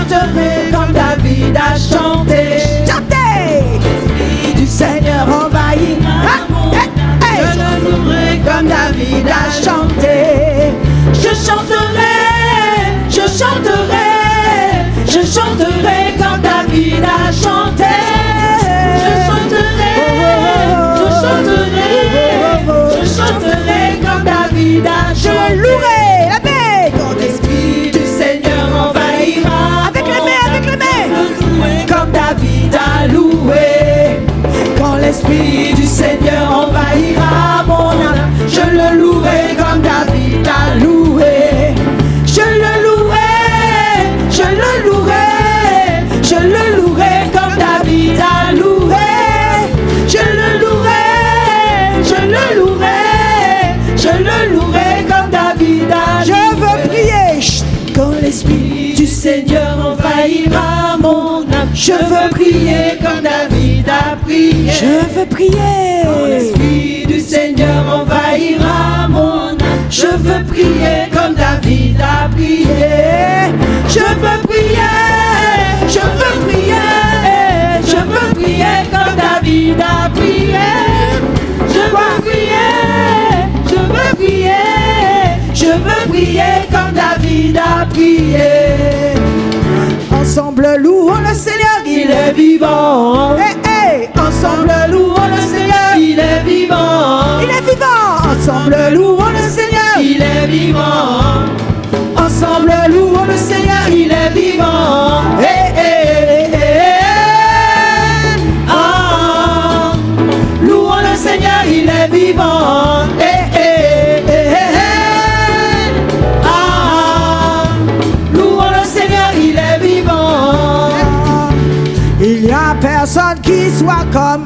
chanterai comme David a chanté. Chantez! L'Esprit du Seigneur envahira mon âme. Je le louerai comme David a chanté. Je chanterai, je chanterai, je chanterai comme David a chanté. Je chanterai, je chanterai, je chanterai comme David a chanté. Je le louerai, la paix. Quand l'Esprit du Seigneur envahira avec les mains, comme David a loué. Quand l'Esprit du Seigneur envahira mon âme, je le louerai comme David a loué. Je le louerai, je le louerai, je le louerai comme David a loué. Je le louerai, je le louerai, je le louerai comme David a loué. Je veux prier. Quand l'Esprit du Seigneur envahira mon âme, je veux prier comme David a prié. Je veux prier. Quand l'Esprit du Seigneur envahira mon âme, je veux prier comme David a prié. Je veux prier, je veux prier, je veux prier comme David a prié. Je veux prier, je veux prier, je veux prier comme David a prié. Ensemble louons le Seigneur, il est vivant. Hey, hey. Ensemble louons le Seigneur, il est vivant. Il est vivant. Ensemble louons le Seigneur, il est vivant. Ensemble louons le Seigneur, il est vivant. Hey, hey, hey, hey. Ah, louons le Seigneur, il est vivant. Hey, hey, hey, hey. Ah, louons le Seigneur, il est vivant. Il n'y a personne qui soit comme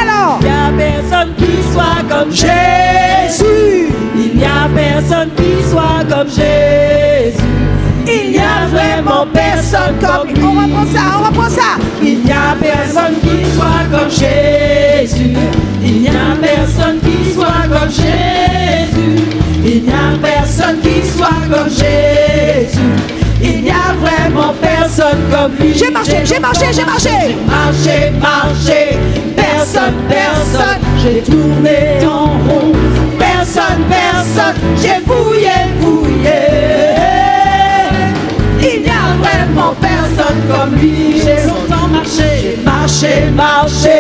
alors. Il n'y a personne qui soit comme Jésus. Il n'y a personne qui soit comme Jésus. Il n'y a vraiment personne comme lui. On reprend ça, on reprend ça. Il n'y a personne qui soit comme Jésus. Il n'y a personne qui soit comme Jésus. Il n'y a personne qui soit comme Jésus. Il n'y a vraiment personne comme lui. J'ai marché, j'ai marché, j'ai marché. J'ai marché, marché. Personne, personne. J'ai tourné en rond. Personne, personne. J'ai fouillé, fouillé. Il n'y a vraiment personne comme lui. J'ai longtemps marché. J'ai marché, marché.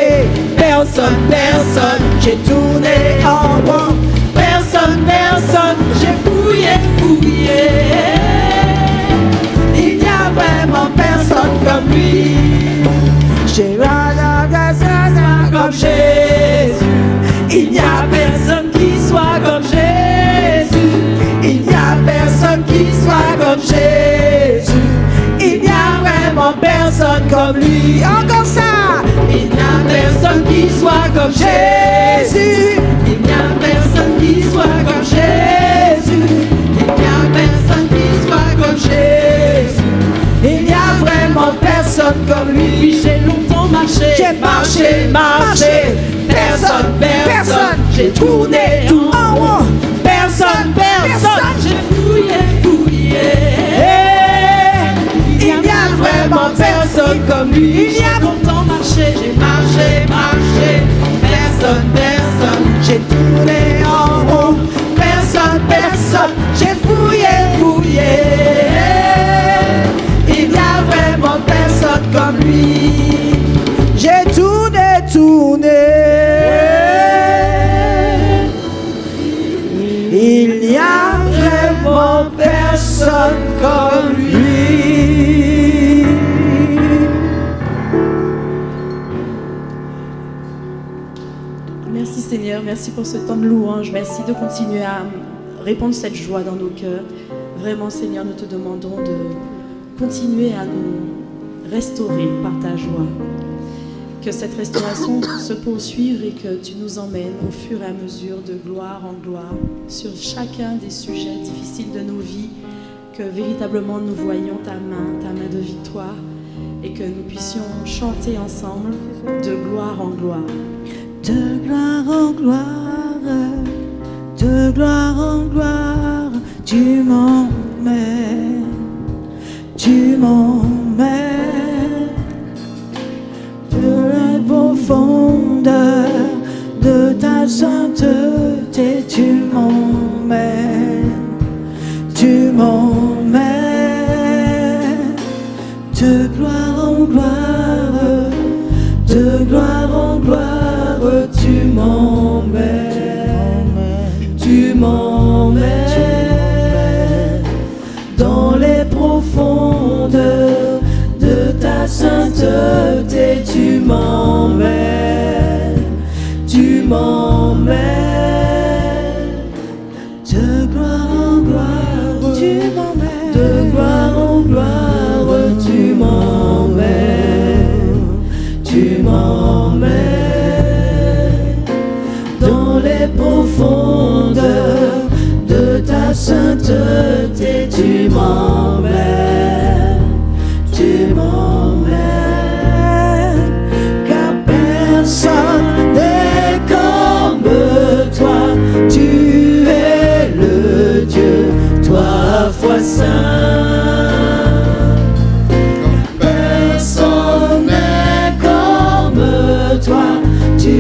Personne, personne. J'ai tourné en rond. Personne, personne. J'ai fouillé, fouillé. Il n'y a vraiment personne comme lui. J'ai comme Jésus. Il n'y a personne qui soit comme Jésus. Il n'y a personne qui soit comme Jésus. Il n'y a vraiment personne comme lui. Encore ça. Il n'y a personne qui soit comme Jésus. Il n'y a personne qui soit comme Jésus. Il n'y a personne qui soit comme Jésus. Il n'y a vraiment personne comme lui. Puis j'ai longtemps marché. J'ai marché, marché. Personne, personne. J'ai tourné tout en haut. Personne, personne. J'ai fouillé, fouillé. Il n'y a vraiment personne comme lui. Il y a longtemps marché. J'ai marché, marché. Personne, personne. J'ai tourné en haut. Personne, personne. J'ai fouillé, fouillé. Il n'y a vraiment personne comme lui. J'ai tourné, tourné. Il n'y a vraiment personne comme lui. Merci Seigneur, merci pour ce temps de louange. Merci de continuer à répandre cette joie dans nos cœurs. Vraiment Seigneur, nous te demandons de continuer à nous restaurer par ta joie. Que cette restauration se poursuive et que tu nous emmènes au fur et à mesure de gloire en gloire sur chacun des sujets difficiles de nos vies, que véritablement nous voyions ta main de victoire et que nous puissions chanter ensemble de gloire en gloire. De gloire en gloire, de gloire en gloire, tu m'emmènes, tu m'emmènes de la profondeur de ta sainteté, tu m'emmènes, tu m'emmènes de gloire en gloire, de gloire en gloire, tu m'emmènes, tu m'emmènes dans les profondeurs de ta sainteté, tu m'emmènes, tu m'emmènes de gloire en gloire, tu m'emmènes de gloire en gloire, tu m'emmènes, tu m'emmènes dans les profondeurs de ta sainteté, tu m'emmènes, tu m'emmènes, car personne n'est comme toi, tu es le Dieu, trois fois saint. Personne n'est comme toi, tu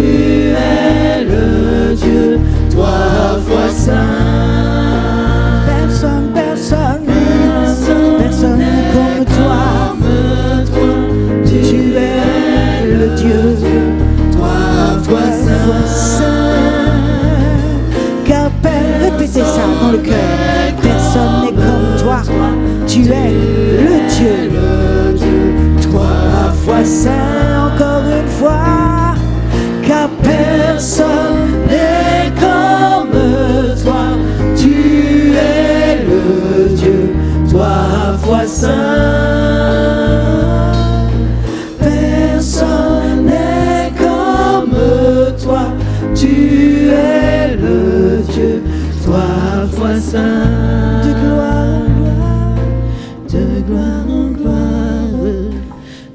es le Dieu, trois fois saint. Personne, personne, personne n'est comme toi, tu es le Dieu, trois fois saint. Car répétez ça dans le cœur. Personne n'est comme toi, tu es le Dieu, trois fois saint. Encore une fois, car personne n'est comme toi, tu es le Dieu, trois fois saint. Personne n'est comme toi, tu es le Dieu, trois fois saint. De gloire en gloire,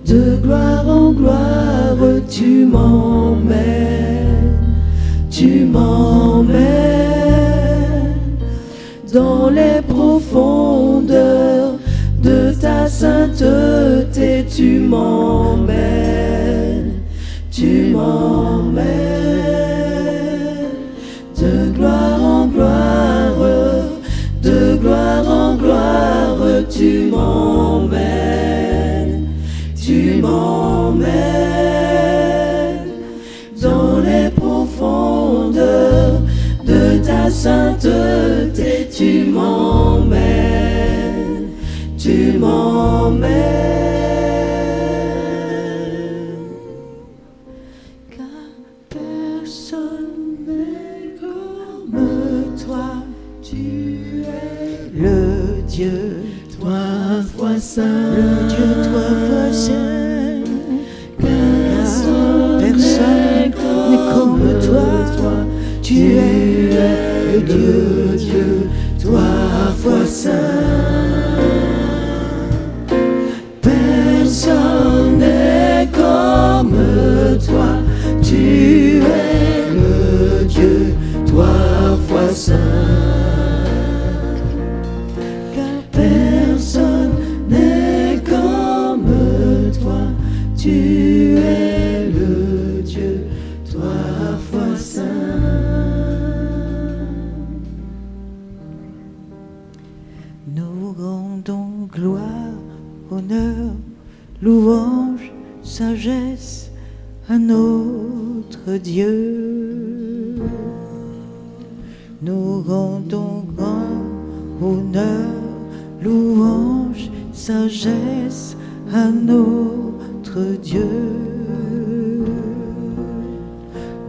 de gloire en gloire, tu m'emmènes, tu m'emmènes dans les profondeurs de ta sainteté, tu m'emmènes, tu m'emmènes de gloire en gloire, de gloire en gloire, tu m'emmènes, tu m'emmènes dans les profondeurs de ta sainteté, tu m'emmènes, tu m'emmènes, car personne n'est comme toi, tu es le Dieu, trois fois saint, le Dieu, trois fois saint. Personne n'est comme toi, tu es le Dieu, Dieu, trois fois saint. Personne n'est comme toi, tu es le Dieu, trois fois saint. Car personne n'est comme toi, tu es le Dieu, trois fois saint. Nous rendons gloire, honneur, louange, sagesse à notre Dieu. Nous rendons grand honneur, louange, sagesse à notre Dieu.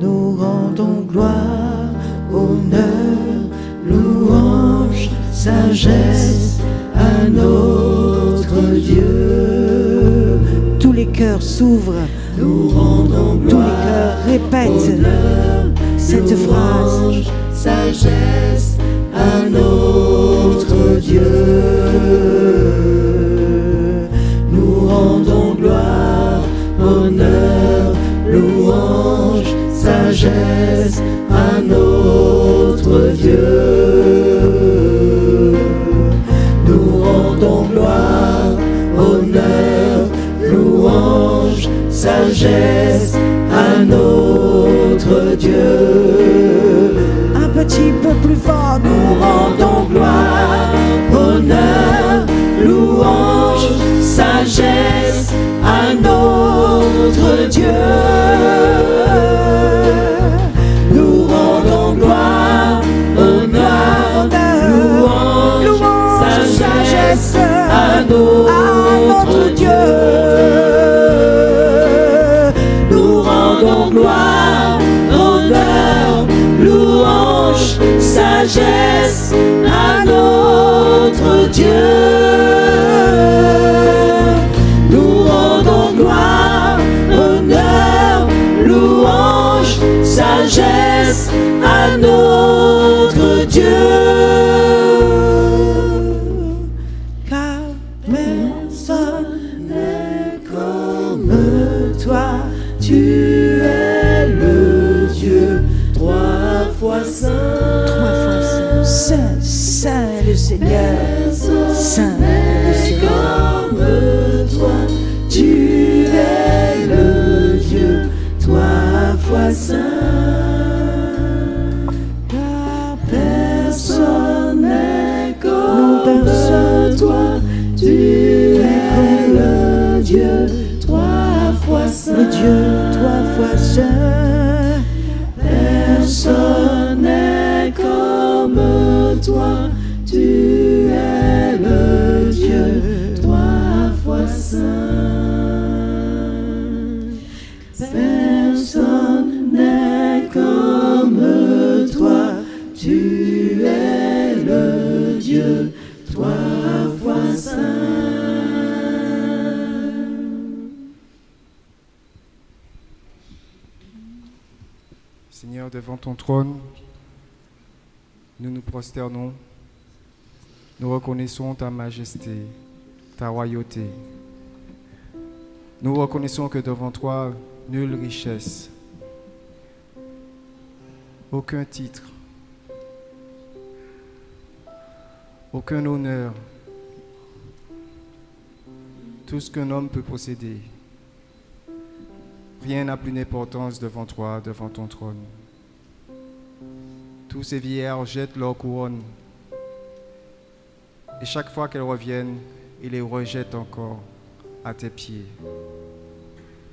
Nous rendons gloire, honneur, louange, sagesse à notre Dieu. Tous les cœurs s'ouvrent, nous rendons gloire, tous les cœurs répètent honneur, cette phrase, sagesse à notre Dieu. Nous rendons gloire, honneur, louange, sagesse à notre Dieu. Nous rendons gloire, sagesse à notre Dieu. Un petit peu plus fort, nous rendons gloire, honneur, louange, sagesse à notre Dieu. Nous rendons gloire, honneur, louange, sagesse à notre Dieu. Nous rendons gloire, honneur, louange, sagesse à notre Dieu. Nous rendons gloire, honneur, louange, sagesse à notre Dieu. Car personne n'est comme toi, tu es le Dieu trois fois saint. Saint, saint le Seigneur, saint le Seigneur. Comme toi, tu es le Dieu trois fois saint. Car personne n'est comme toi, tu es le Dieu trois fois saint. Le Dieu trois fois saint. Personne n'est comme toi, tu es le Dieu trois fois saint. Personne n'est comme toi, tu es le Dieu trois fois saint. Seigneur, devant ton trône, nous nous prosternons, nous reconnaissons ta majesté, ta royauté. Nous reconnaissons que devant toi, nulle richesse, aucun titre, aucun honneur, tout ce qu'un homme peut posséder, rien n'a plus d'importance devant toi, devant ton trône. Tous ces vieillards jettent leur couronne et chaque fois qu'elles reviennent, ils les rejettent encore à tes pieds.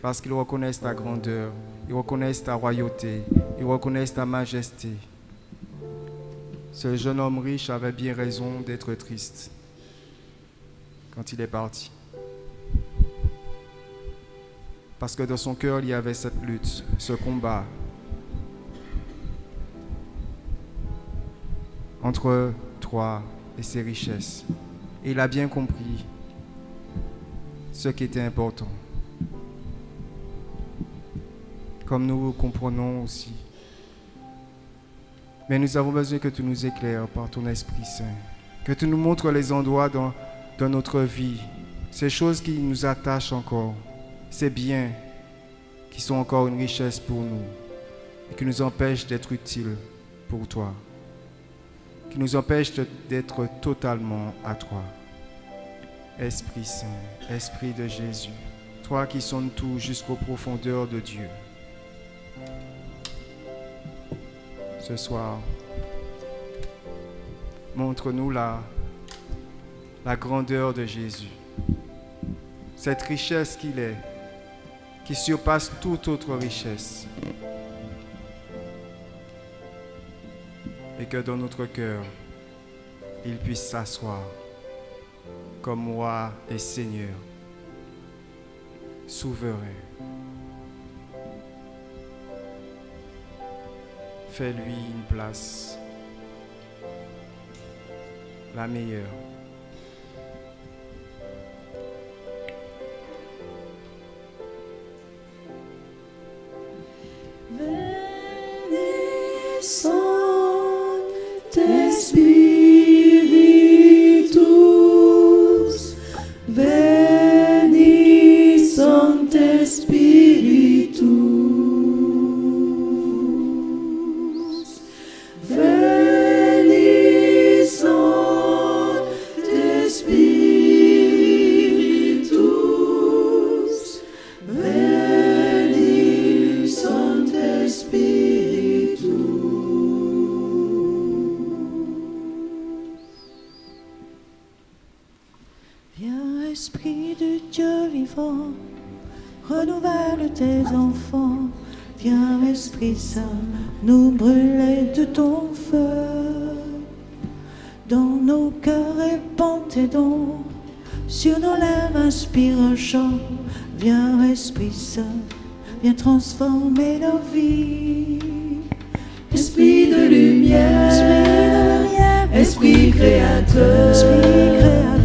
Parce qu'ils reconnaissent ta grandeur, ils reconnaissent ta royauté, ils reconnaissent ta majesté. Ce jeune homme riche avait bien raison d'être triste quand il est parti. Parce que dans son cœur, il y avait cette lutte, ce combat entre toi et ses richesses. Et il a bien compris ce qui était important. Comme nous comprenons aussi. Mais nous avons besoin que tu nous éclaires par ton Esprit Saint. Que tu nous montres les endroits dans notre vie, ces choses qui nous attachent encore, ces biens qui sont encore une richesse pour nous et qui nous empêchent d'être utiles pour toi, qui nous empêchent d'être totalement à toi. Esprit Saint, Esprit de Jésus, toi qui sondes tout jusqu'aux profondeurs de Dieu. Ce soir, montre-nous la grandeur de Jésus, cette richesse qu'il est, qui surpasse toute autre richesse. Et que dans notre cœur, il puisse s'asseoir comme roi et Seigneur, souverain. Fais-lui une place, la meilleure. Spiritus, veni Sancte Spiritus, veni Sancte Spiritus, veni vivant, renouvelle tes enfants. Viens, Esprit Saint, nous brûler de ton feu. Dans nos cœurs répand tes dons, sur nos lèvres inspire un chant. Viens, Esprit Saint, viens transformer nos vies. Esprit de lumière, Esprit créateur,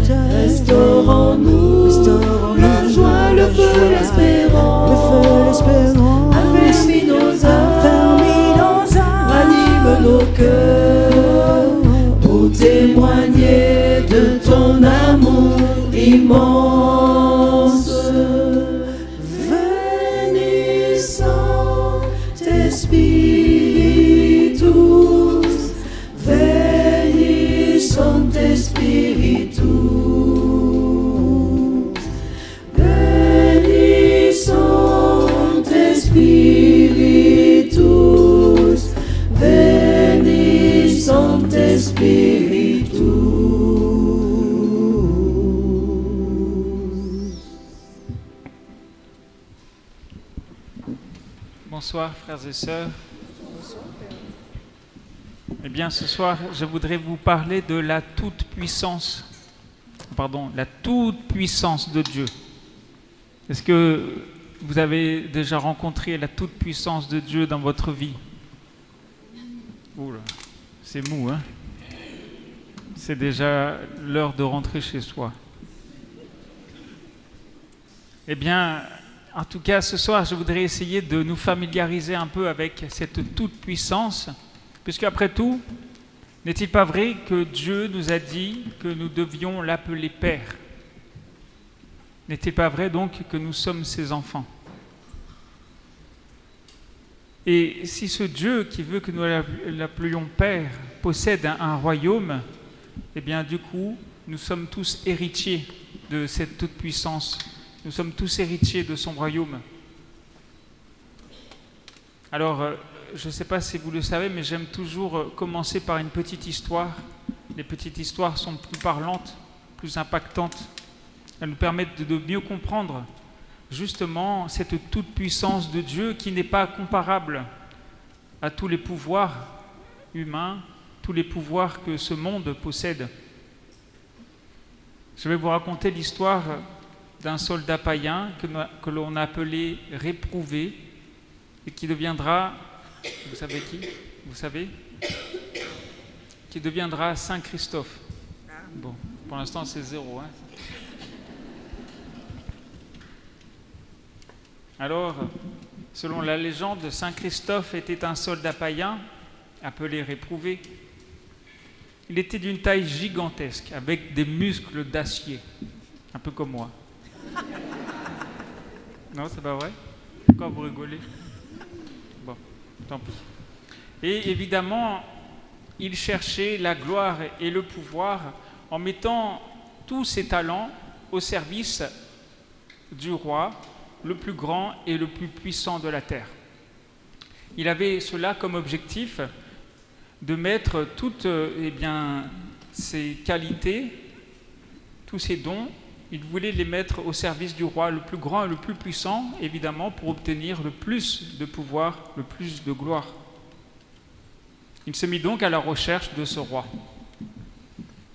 restaurons-nous la joie, le feu, l'espérance. Affermis nos âmes, ranime nos cœurs, pour témoigner de ton amour immense. Venez, Saint-Espiritus, venez, Saint-Espiritus, venez, Saint-Espiritus, venez, Saint-Espiritus. Bonsoir frères et sœurs. Eh bien ce soir, je voudrais vous parler de la toute-puissance, la toute-puissance de Dieu. Est-ce que vous avez déjà rencontré la toute-puissance de Dieu dans votre vie? Oula, c'est mou, hein? C'est déjà l'heure de rentrer chez soi. Eh bien, en tout cas, ce soir, je voudrais essayer de nous familiariser un peu avec cette toute-puissance, puisque après tout, n'est-il pas vrai que Dieu nous a dit que nous devions l'appeler Père? N'est-il pas vrai donc que nous sommes ses enfants? Et si ce Dieu qui veut que nous l'appelions Père possède un royaume, eh bien du coup, nous sommes tous héritiers de cette toute-puissance. Nous sommes tous héritiers de son royaume. Alors, je ne sais pas si vous le savez, mais j'aime toujours commencer par une petite histoire. Les petites histoires sont plus parlantes, plus impactantes. Elles nous permettent de mieux comprendre justement cette toute-puissance de Dieu qui n'est pas comparable à tous les pouvoirs humains, tous les pouvoirs que ce monde possède. Je vais vous raconter l'histoire d'un soldat païen que l'on a appelé réprouvé et qui deviendra, vous savez qui? Vous savez? Qui deviendra Saint Christophe. Bon, pour l'instant c'est 0. Hein. Alors, selon la légende, Saint Christophe était un soldat païen appelé réprouvé. Il était d'une taille gigantesque, avec des muscles d'acier, un peu comme moi. Non, c'est pas vrai? Pourquoi vous rigolez? Bon, tant pis. Et évidemment, il cherchait la gloire et le pouvoir en mettant tous ses talents au service du roi, le plus grand et le plus puissant de la terre. Il avait cela comme objectif de mettre toutes ses qualités, tous ses dons. Il voulait les mettre au service du roi, le plus grand et le plus puissant, évidemment, pour obtenir le plus de pouvoir, le plus de gloire. Il se mit donc à la recherche de ce roi.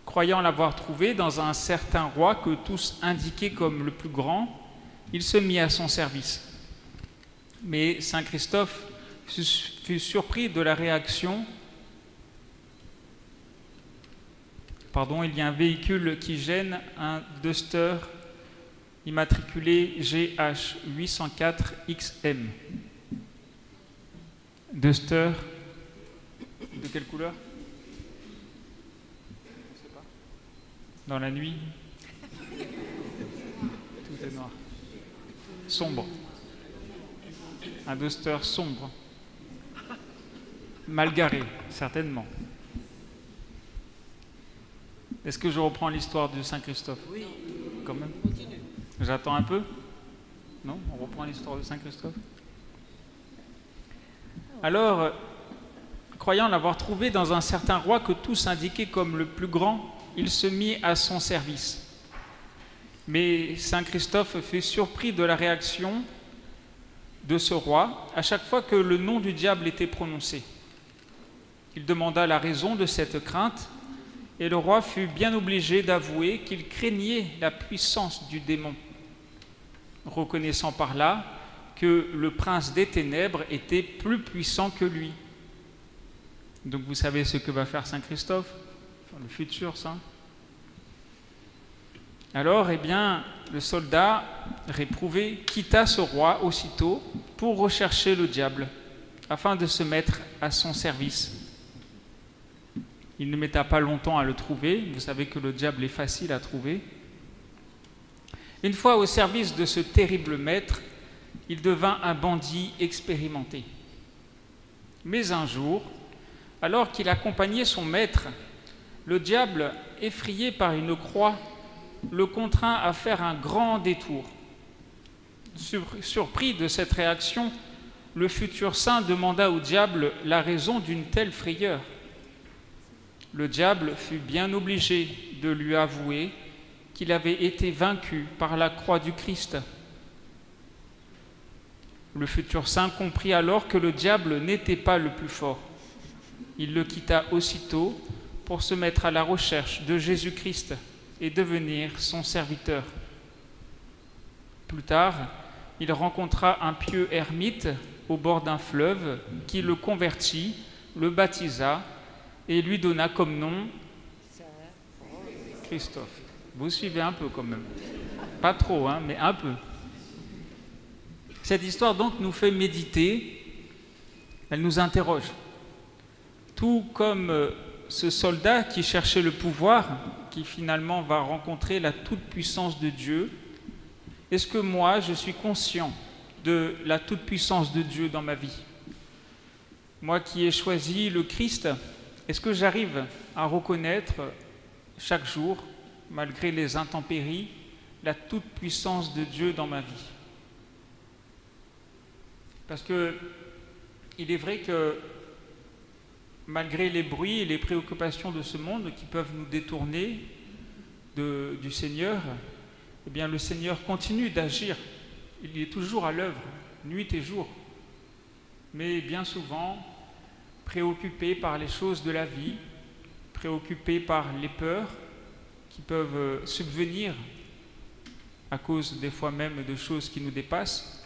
Croyant l'avoir trouvé dans un certain roi que tous indiquaient comme le plus grand, il se mit à son service. Mais Saint Christophe fut surpris de la réaction. Il y a un véhicule qui gêne, un Duster immatriculé GH 804XM. Duster, de quelle couleur? Je sais pas. Dans la nuit, tout est noir. Sombre. Un Duster sombre. Mal garé, certainement. Est-ce que je reprends l'histoire de Saint Christophe? Oui. Quand même. J'attends un peu? Non? On reprend l'histoire de Saint Christophe? Alors, croyant l'avoir trouvé dans un certain roi que tous indiquaient comme le plus grand, il se mit à son service. Mais saint Christophe fut surpris de la réaction de ce roi à chaque fois que le nom du diable était prononcé. Il demanda la raison de cette crainte et le roi fut bien obligé d'avouer qu'il craignait la puissance du démon, reconnaissant par là que le prince des ténèbres était plus puissant que lui. Donc vous savez ce que va faire saint Christophe, enfin, le futur saint. Alors, eh bien, le soldat réprouvé quitta ce roi aussitôt pour rechercher le diable, afin de se mettre à son service. Il ne metta pas longtemps à le trouver. Vous savez que le diable est facile à trouver. Une fois au service de ce terrible maître, il devint un bandit expérimenté. Mais un jour, alors qu'il accompagnait son maître, le diable, effrayé par une croix, le contraint à faire un grand détour. Surpris de cette réaction, le futur saint demanda au diable la raison d'une telle frayeur. Le diable fut bien obligé de lui avouer qu'il avait été vaincu par la croix du Christ. Le futur saint comprit alors que le diable n'était pas le plus fort. Il le quitta aussitôt pour se mettre à la recherche de Jésus-Christ et devenir son serviteur. Plus tard, il rencontra un pieux ermite au bord d'un fleuve qui le convertit, le baptisa et lui donna comme nom Christophe. Vous suivez un peu quand même. Pas trop, hein, mais un peu. Cette histoire donc nous fait méditer, elle nous interroge. Tout comme ce soldat qui cherchait le pouvoir, qui finalement va rencontrer la toute-puissance de Dieu, est-ce que moi je suis conscient de la toute-puissance de Dieu dans ma vie? Moi qui ai choisi le Christ, est-ce que j'arrive à reconnaître chaque jour, malgré les intempéries, la toute-puissance de Dieu dans ma vie? Parce que il est vrai que malgré les bruits et les préoccupations de ce monde qui peuvent nous détourner du Seigneur, eh bien le Seigneur continue d'agir. Il est toujours à l'œuvre, nuit et jour. Mais bien souvent, préoccupé par les choses de la vie, préoccupé par les peurs qui peuvent subvenir à cause des fois même de choses qui nous dépassent,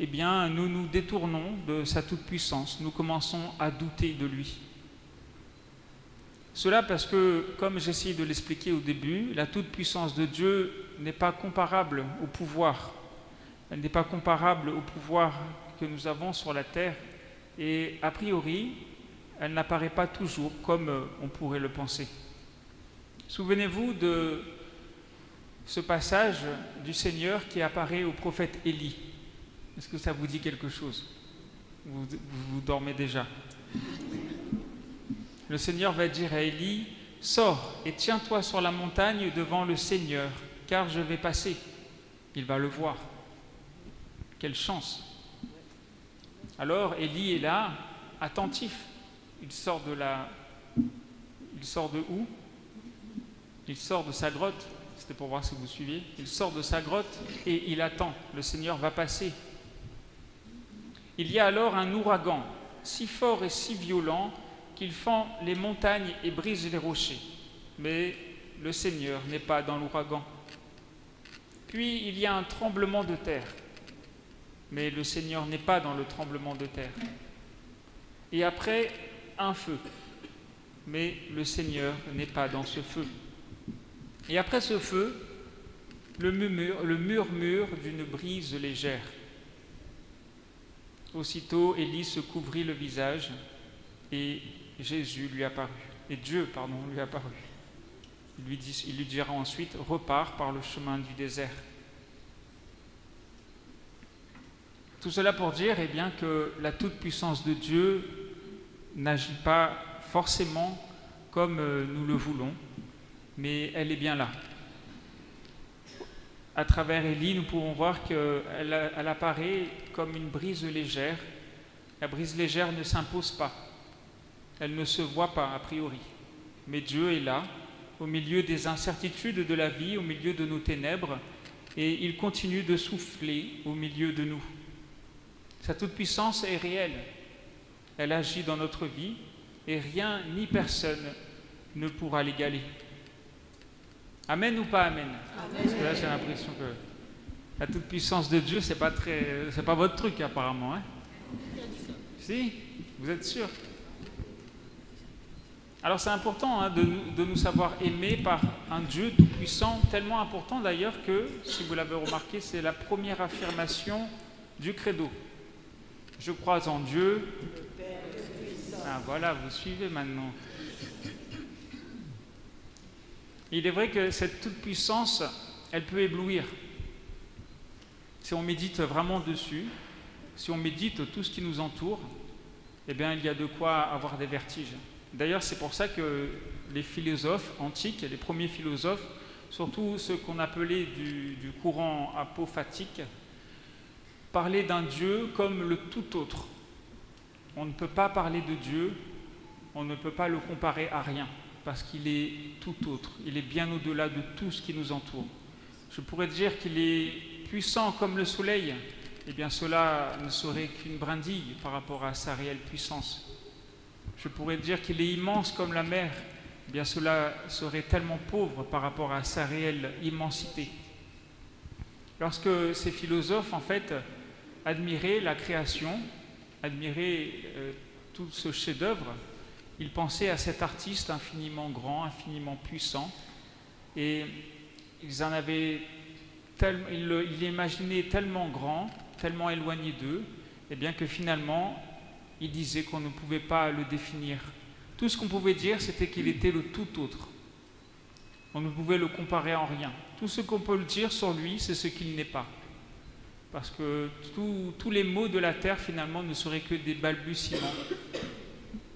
eh bien nous nous détournons de sa toute-puissance, nous commençons à douter de lui. Cela parce que, comme j'essaie de l'expliquer au début, la toute-puissance de Dieu n'est pas comparable au pouvoir. Elle n'est pas comparable au pouvoir que nous avons sur la terre et, a priori, elle n'apparaît pas toujours comme on pourrait le penser. Souvenez-vous de ce passage du Seigneur qui apparaît au prophète Élie. Est-ce que ça vous dit quelque chose? Vous dormez déjà. Le Seigneur va dire à Élie, « Sors et tiens-toi sur la montagne devant le Seigneur, car je vais passer. » Il va le voir. Quelle chance! Alors Élie est là, attentif. Il sort de où? Il sort de sa grotte. C'était pour voir si vous suiviez. Il sort de sa grotte et il attend. Le Seigneur va passer. Il y a alors un ouragan, si fort et si violent qu'il fend les montagnes et brise les rochers. Mais le Seigneur n'est pas dans l'ouragan. Puis il y a un tremblement de terre. Mais le Seigneur n'est pas dans le tremblement de terre. Et après, un feu. Mais le Seigneur n'est pas dans ce feu. Et après ce feu, le murmure d'une brise légère. Aussitôt, Élie se couvrit le visage et Jésus lui apparut. Et Dieu, lui apparut. Il lui dira ensuite, repars par le chemin du désert. Tout cela pour dire eh bien, que la toute-puissance de Dieu n'agit pas forcément comme nous le voulons, mais elle est bien là. À travers Élie, nous pouvons voir qu'elle apparaît comme une brise légère. La brise légère ne s'impose pas. Elle ne se voit pas a priori. Mais Dieu est là, au milieu des incertitudes de la vie, au milieu de nos ténèbres, et il continue de souffler au milieu de nous. Sa toute-puissance est réelle. Elle agit dans notre vie et rien ni personne ne pourra l'égaler. Amen ou pas amen? Amen. Parce que là, j'ai l'impression que la toute-puissance de Dieu, c'est pas votre truc apparemment. Hein? Si? Vous êtes sûr? Alors c'est important hein, de nous savoir aimer par un Dieu tout-puissant, tellement important d'ailleurs que, si vous l'avez remarqué, c'est la première affirmation du credo. Je crois en Dieu. Ah voilà, vous suivez maintenant. Il est vrai que cette toute-puissance, elle peut éblouir. Si on médite vraiment dessus, si on médite tout ce qui nous entoure, eh bien il y a de quoi avoir des vertiges. D'ailleurs, c'est pour ça que les philosophes antiques, les premiers philosophes, surtout ceux qu'on appelait du courant apophatique, parlaient d'un Dieu comme le tout autre. On ne peut pas parler de Dieu, on ne peut pas le comparer à rien, parce qu'il est tout autre, il est bien au-delà de tout ce qui nous entoure. Je pourrais dire qu'il est puissant comme le soleil, eh bien cela ne serait qu'une brindille par rapport à sa réelle puissance. Je pourrais dire qu'il est immense comme la mer, eh bien cela serait tellement pauvre par rapport à sa réelle immensité. Lorsque ces philosophes, en fait, admiraient la création, admiraient tout ce chef-d'œuvre, ils pensaient à cet artiste infiniment grand, infiniment puissant, et ils l'imaginaient tellement grand, tellement éloigné d'eux, et bien que finalement, ils disaient qu'on ne pouvait pas le définir. Tout ce qu'on pouvait dire, c'était qu'il était le tout autre. On ne pouvait le comparer en rien. Tout ce qu'on peut le dire sur lui, c'est ce qu'il n'est pas. Parce que tous les mots de la terre, finalement, ne seraient que des balbutiements,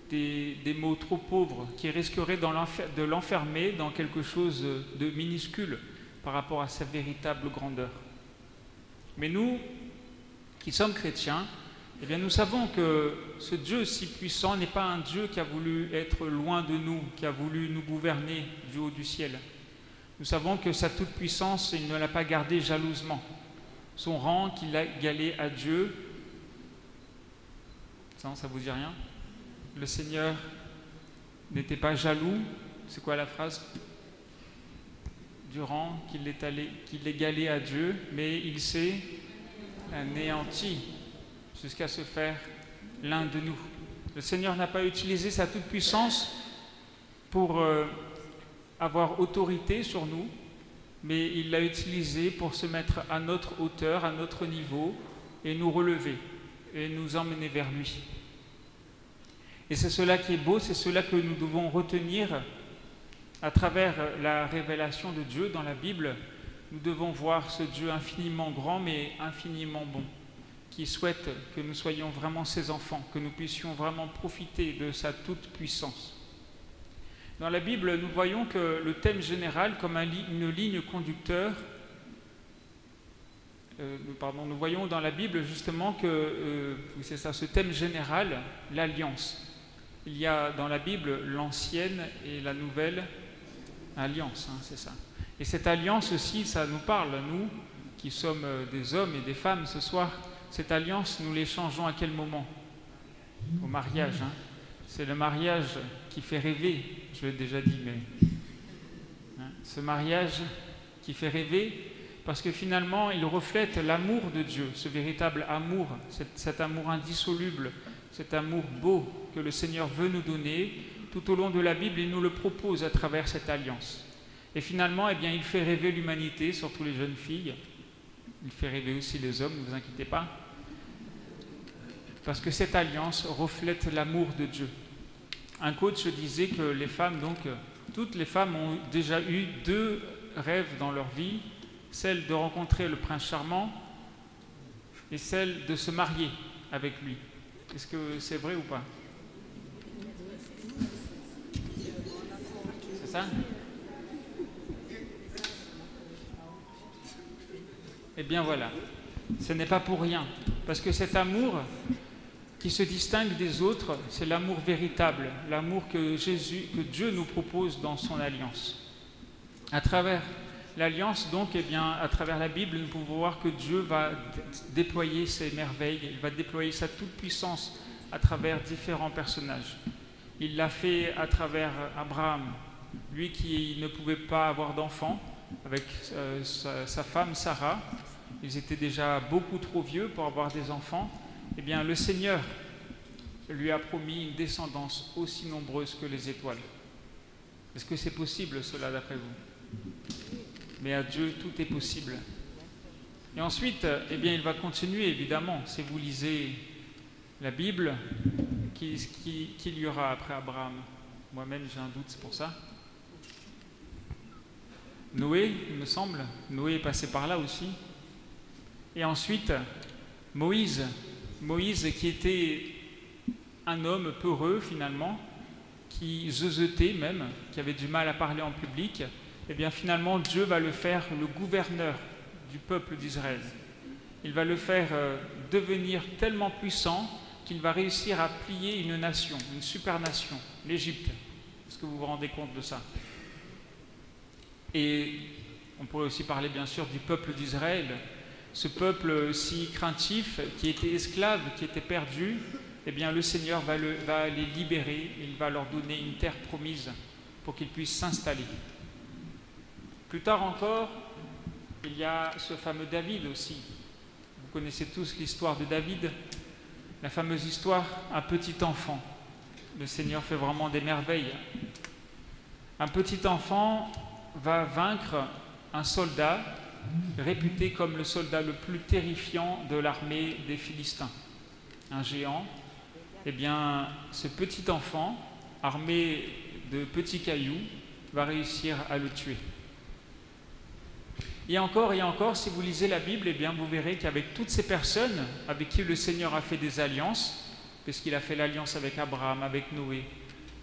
des mots trop pauvres, qui risqueraient de l'enfermer dans quelque chose de minuscule par rapport à sa véritable grandeur. Mais nous, qui sommes chrétiens, eh bien nous savons que ce Dieu si puissant n'est pas un Dieu qui a voulu être loin de nous, qui a voulu nous gouverner du haut du ciel. Nous savons que sa toute-puissance, il ne l'a pas gardée jalousement. Son rang qu'il a égalé à Dieu, ça vous dit rien? Le Seigneur n'était pas jaloux, c'est quoi la phrase? Du rang qu'il égalait à Dieu, mais il s'est anéanti jusqu'à se faire l'un de nous. Le Seigneur n'a pas utilisé sa toute-puissance pour avoir autorité sur nous, mais il l'a utilisé pour se mettre à notre hauteur, à notre niveau, et nous relever, et nous emmener vers lui. Et c'est cela qui est beau, c'est cela que nous devons retenir à travers la révélation de Dieu dans la Bible. Nous devons voir ce Dieu infiniment grand, mais infiniment bon, qui souhaite que nous soyons vraiment ses enfants, que nous puissions vraiment profiter de sa toute-puissance. Dans la Bible, nous voyons que le thème général, comme une ligne conducteur, nous voyons dans la Bible justement que c'est ça, ce thème général, l'alliance. Il y a dans la Bible l'ancienne et la nouvelle alliance, hein, c'est ça. Et cette alliance aussi, ça nous parle, nous qui sommes des hommes et des femmes ce soir. Cette alliance, nous l'échangeons à quel moment? Au mariage. Hein. C'est le mariage qui fait rêver, je l'ai déjà dit, mais hein, ce mariage qui fait rêver, parce que finalement, il reflète l'amour de Dieu, ce véritable amour, cet amour indissoluble, cet amour beau que le Seigneur veut nous donner. Tout au long de la Bible, il nous le propose à travers cette alliance. Et finalement, eh bien, il fait rêver l'humanité, surtout les jeunes filles. Il fait rêver aussi les hommes, ne vous inquiétez pas. Parce que cette alliance reflète l'amour de Dieu. Un coach disait que les femmes, donc, toutes les femmes ont déjà eu 2 rêves dans leur vie, celle de rencontrer le prince charmant et celle de se marier avec lui. Est-ce que c'est vrai ou pas? C'est ça? Eh bien voilà, ce n'est pas pour rien, parce que cet amour qui se distingue des autres, c'est l'amour véritable, l'amour que Dieu nous propose dans son alliance. À travers l'alliance, donc, eh bien, à travers la Bible, nous pouvons voir que Dieu va déployer ses merveilles, il va déployer sa toute-puissance à travers différents personnages. Il l'a fait à travers Abraham, lui qui ne pouvait pas avoir d'enfant avec sa femme Sarah. Ils étaient déjà beaucoup trop vieux pour avoir des enfants. Eh bien, le Seigneur lui a promis une descendance aussi nombreuse que les étoiles. Est-ce que c'est possible cela d'après vous? Mais à Dieu, tout est possible. Et ensuite, eh bien, il va continuer, évidemment. Si vous lisez la Bible, qu'il y aura après Abraham? Moi-même, j'ai un doute, c'est pour ça. Noé, il me semble. Noé est passé par là aussi. Et ensuite, Moïse. Moïse qui était un homme peureux, finalement, qui zeuzetait même, qui avait du mal à parler en public. Eh bien, finalement, Dieu va le faire le gouverneur du peuple d'Israël. Il va le faire devenir tellement puissant qu'il va réussir à plier une nation, une super nation, l'Égypte. Est-ce que vous vous rendez compte de ça? Et on pourrait aussi parler bien sûr du peuple d'Israël, ce peuple si craintif, qui était esclave, qui était perdu. Eh bien le Seigneur va les libérer, il va leur donner une terre promise pour qu'ils puissent s'installer. Plus tard encore, il y a ce fameux David aussi. Vous connaissez tous l'histoire de David, la fameuse histoire, un petit enfant. Le Seigneur fait vraiment des merveilles. Un petit enfant va vaincre un soldat réputé comme le soldat le plus terrifiant de l'armée des Philistins, un géant. Eh bien, ce petit enfant, armé de petits cailloux, va réussir à le tuer. Et encore, si vous lisez la Bible, eh bien, vous verrez qu'avec toutes ces personnes avec qui le Seigneur a fait des alliances, puisqu'il a fait l'alliance avec Abraham, avec Noé,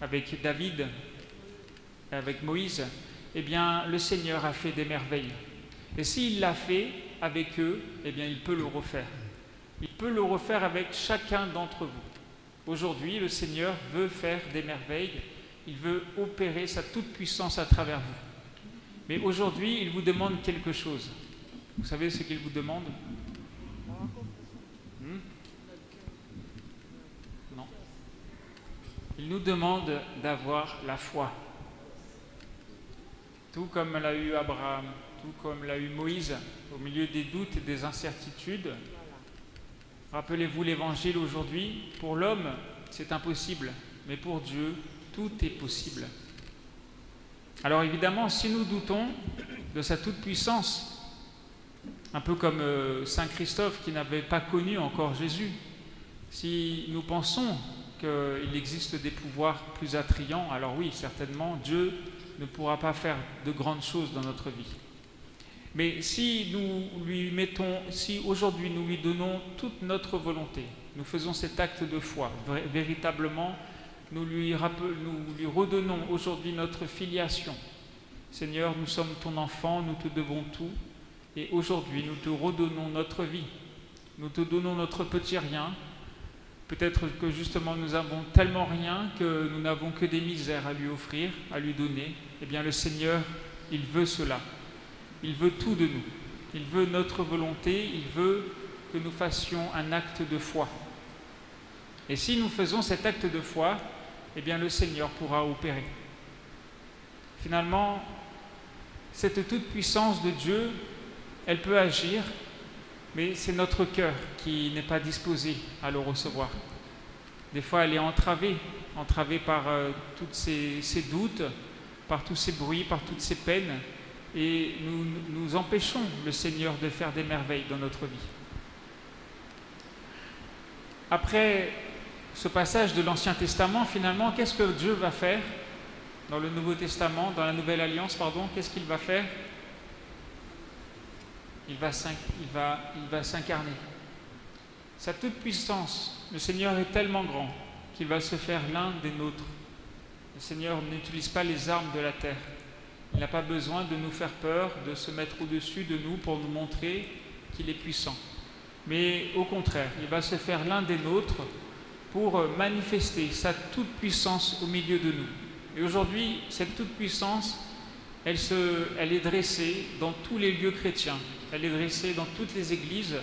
avec David, avec Moïse, eh bien, le Seigneur a fait des merveilles. Et s'il l'a fait avec eux, eh bien, il peut le refaire. Il peut le refaire avec chacun d'entre vous. Aujourd'hui, le Seigneur veut faire des merveilles. Il veut opérer sa toute-puissance à travers vous. Mais aujourd'hui, il vous demande quelque chose. Vous savez ce qu'il vous demande? Non. Il nous demande d'avoir la foi. Tout comme l'a eu Abraham, tout comme l'a eu Moïse, au milieu des doutes et des incertitudes. Rappelez-vous l'évangile aujourd'hui, pour l'homme, c'est impossible, mais pour Dieu, tout est possible. Alors évidemment, si nous doutons de sa toute-puissance, un peu comme Saint Christophe qui n'avait pas connu encore Jésus, si nous pensons qu'il existe des pouvoirs plus attrayants, alors oui, certainement, Dieu ne pourra pas faire de grandes choses dans notre vie. Mais si nous lui mettons, si aujourd'hui nous lui donnons toute notre volonté, nous faisons cet acte de foi, véritablement, nous lui redonnons aujourd'hui notre filiation. Seigneur, nous sommes ton enfant, nous te devons tout, et aujourd'hui nous te redonnons notre vie. Nous te donnons notre petit rien. Peut-être que justement nous avons tellement rien que nous n'avons que des misères à lui offrir, à lui donner. Eh bien le Seigneur, il veut cela. Il veut tout de nous. Il veut notre volonté, il veut que nous fassions un acte de foi. Et si nous faisons cet acte de foi, eh bien le Seigneur pourra opérer. Finalement, cette toute-puissance de Dieu, elle peut agir, mais c'est notre cœur qui n'est pas disposé à le recevoir. Des fois, elle est entravée par tous ces doutes, par tous ces bruits, par toutes ces peines, et nous empêchons le Seigneur de faire des merveilles dans notre vie. Après ce passage de l'Ancien Testament, finalement, qu'est-ce que Dieu va faire dans le Nouveau Testament, dans la Nouvelle Alliance, qu'est-ce qu'il va faire? Il va s'incarner. Sa toute-puissance, le Seigneur est tellement grand qu'il va se faire l'un des nôtres. Le Seigneur n'utilise pas les armes de la terre. Il n'a pas besoin de nous faire peur, de se mettre au-dessus de nous pour nous montrer qu'il est puissant. Mais au contraire, il va se faire l'un des nôtres pour manifester sa toute-puissance au milieu de nous. Et aujourd'hui, cette toute-puissance, elle est dressée dans tous les lieux chrétiens, elle est dressée dans toutes les églises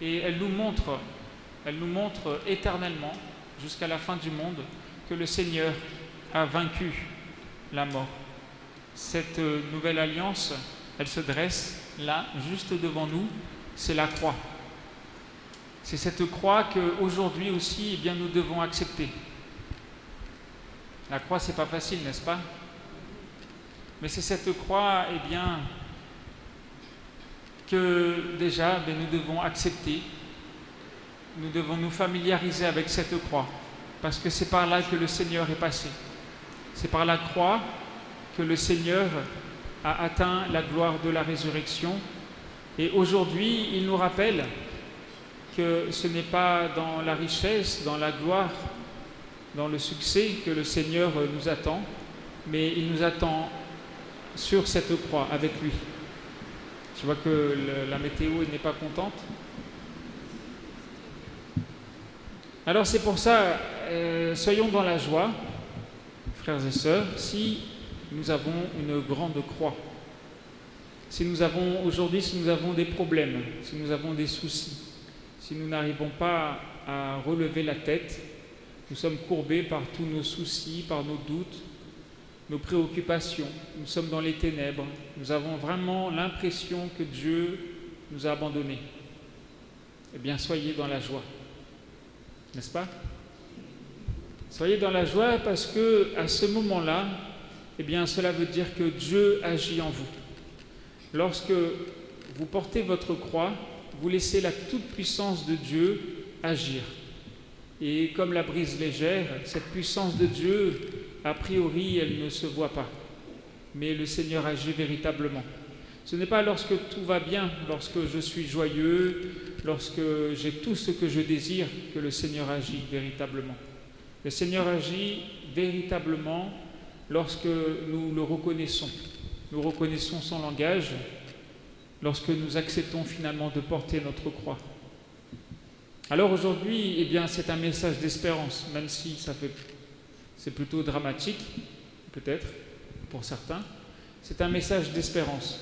et elle nous montre éternellement, jusqu'à la fin du monde, que le Seigneur a vaincu la mort. Cette nouvelle alliance, elle se dresse là, juste devant nous, c'est la croix. C'est cette croix qu'aujourd'hui aussi, eh bien, nous devons accepter. La croix, c'est pas facile, n'est-ce pas? Mais c'est cette croix, eh bien, que déjà, eh bien, nous devons accepter. Nous devons nous familiariser avec cette croix, parce que c'est par là que le Seigneur est passé. C'est par la croix que le Seigneur a atteint la gloire de la résurrection. Et aujourd'hui, il nous rappelle que ce n'est pas dans la richesse, dans la gloire, dans le succès que le Seigneur nous attend, mais il nous attend sur cette croix avec lui. Je vois que la météo n'est pas contente. Alors c'est pour ça, soyons dans la joie, frères et sœurs, si nous avons une grande croix. Si nous avons aujourd'hui, si nous avons des problèmes, si nous avons des soucis, si nous n'arrivons pas à relever la tête, nous sommes courbés par tous nos soucis, par nos doutes, nos préoccupations, nous sommes dans les ténèbres, nous avons vraiment l'impression que Dieu nous a abandonnés. Eh bien, soyez dans la joie, n'est-ce pas? Soyez dans la joie parce que à ce moment-là, eh bien, cela veut dire que Dieu agit en vous. Lorsque vous portez votre croix, vous laissez la toute-puissance de Dieu agir. Et comme la brise légère, cette puissance de Dieu, a priori, elle ne se voit pas. Mais le Seigneur agit véritablement. Ce n'est pas lorsque tout va bien, lorsque je suis joyeux, lorsque j'ai tout ce que je désire, que le Seigneur agit véritablement. Le Seigneur agit véritablement lorsque nous le reconnaissons. Nous reconnaissons son langage, lorsque nous acceptons finalement de porter notre croix. Alors aujourd'hui, eh bien, c'est un message d'espérance, même si c'est plutôt dramatique, peut-être, pour certains. C'est un message d'espérance.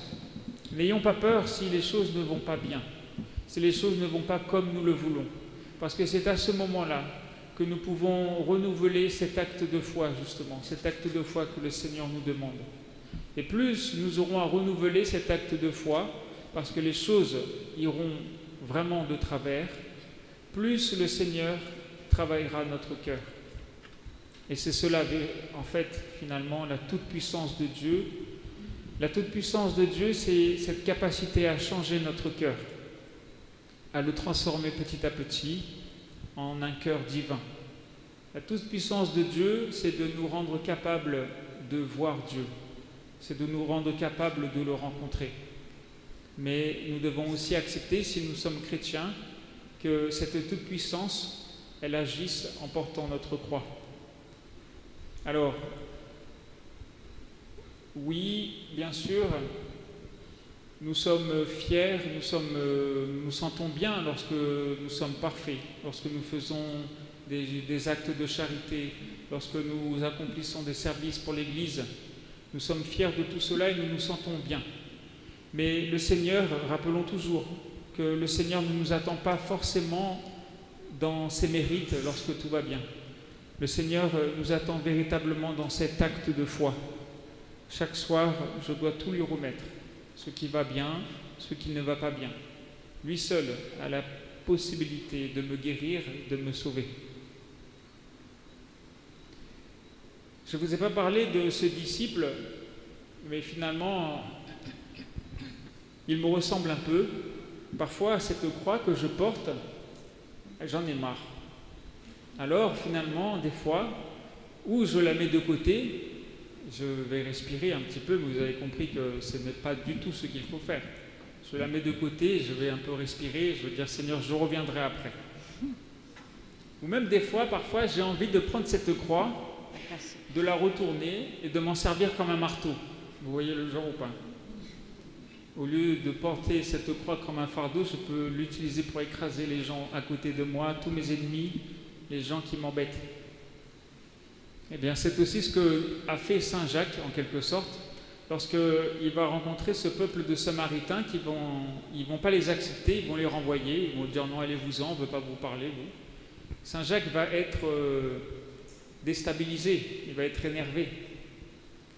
N'ayons pas peur si les choses ne vont pas bien, si les choses ne vont pas comme nous le voulons, parce que c'est à ce moment-là que nous pouvons renouveler cet acte de foi, justement, cet acte de foi que le Seigneur nous demande. Et plus nous aurons à renouveler cet acte de foi, parce que les choses iront vraiment de travers, plus le Seigneur travaillera notre cœur. Et c'est cela, en fait, finalement, la toute-puissance de Dieu. La toute-puissance de Dieu, c'est cette capacité à changer notre cœur, à le transformer petit à petit en un cœur divin. La toute-puissance de Dieu, c'est de nous rendre capables de voir Dieu, c'est de nous rendre capables de le rencontrer. Mais nous devons aussi accepter, si nous sommes chrétiens, que cette toute-puissance, elle agisse en portant notre croix. Alors, oui, bien sûr, nous sommes fiers, nous sentons bien lorsque nous sommes parfaits, lorsque nous faisons des actes de charité, lorsque nous accomplissons des services pour l'Église. Nous sommes fiers de tout cela et nous nous sentons bien. Mais le Seigneur, rappelons toujours que le Seigneur ne nous attend pas forcément dans ses mérites lorsque tout va bien. Le Seigneur nous attend véritablement dans cet acte de foi. Chaque soir, je dois tout lui remettre, ce qui va bien, ce qui ne va pas bien. Lui seul a la possibilité de me guérir, de me sauver. Je ne vous ai pas parlé de ce disciple, mais finalement, il me ressemble un peu. Parfois, cette croix que je porte, j'en ai marre. Alors, finalement, des fois, où je la mets de côté, je vais respirer un petit peu, mais vous avez compris que ce n'est pas du tout ce qu'il faut faire. Je la mets de côté, je vais un peu respirer, je vais dire, Seigneur, je reviendrai après. Ou même des fois, parfois, j'ai envie de prendre cette croix, de la retourner et de m'en servir comme un marteau. Vous voyez le genre ou pas? Au lieu de porter cette croix comme un fardeau, je peux l'utiliser pour écraser les gens à côté de moi, tous mes ennemis, les gens qui m'embêtent. Eh bien, c'est aussi ce que a fait Saint Jacques, en quelque sorte, lorsqu'il va rencontrer ce peuple de Samaritains ils vont pas les accepter, ils vont les renvoyer, ils vont dire non, allez-vous-en, on ne veut pas vous parler, vous. Saint Jacques va être déstabilisé, il va être énervé.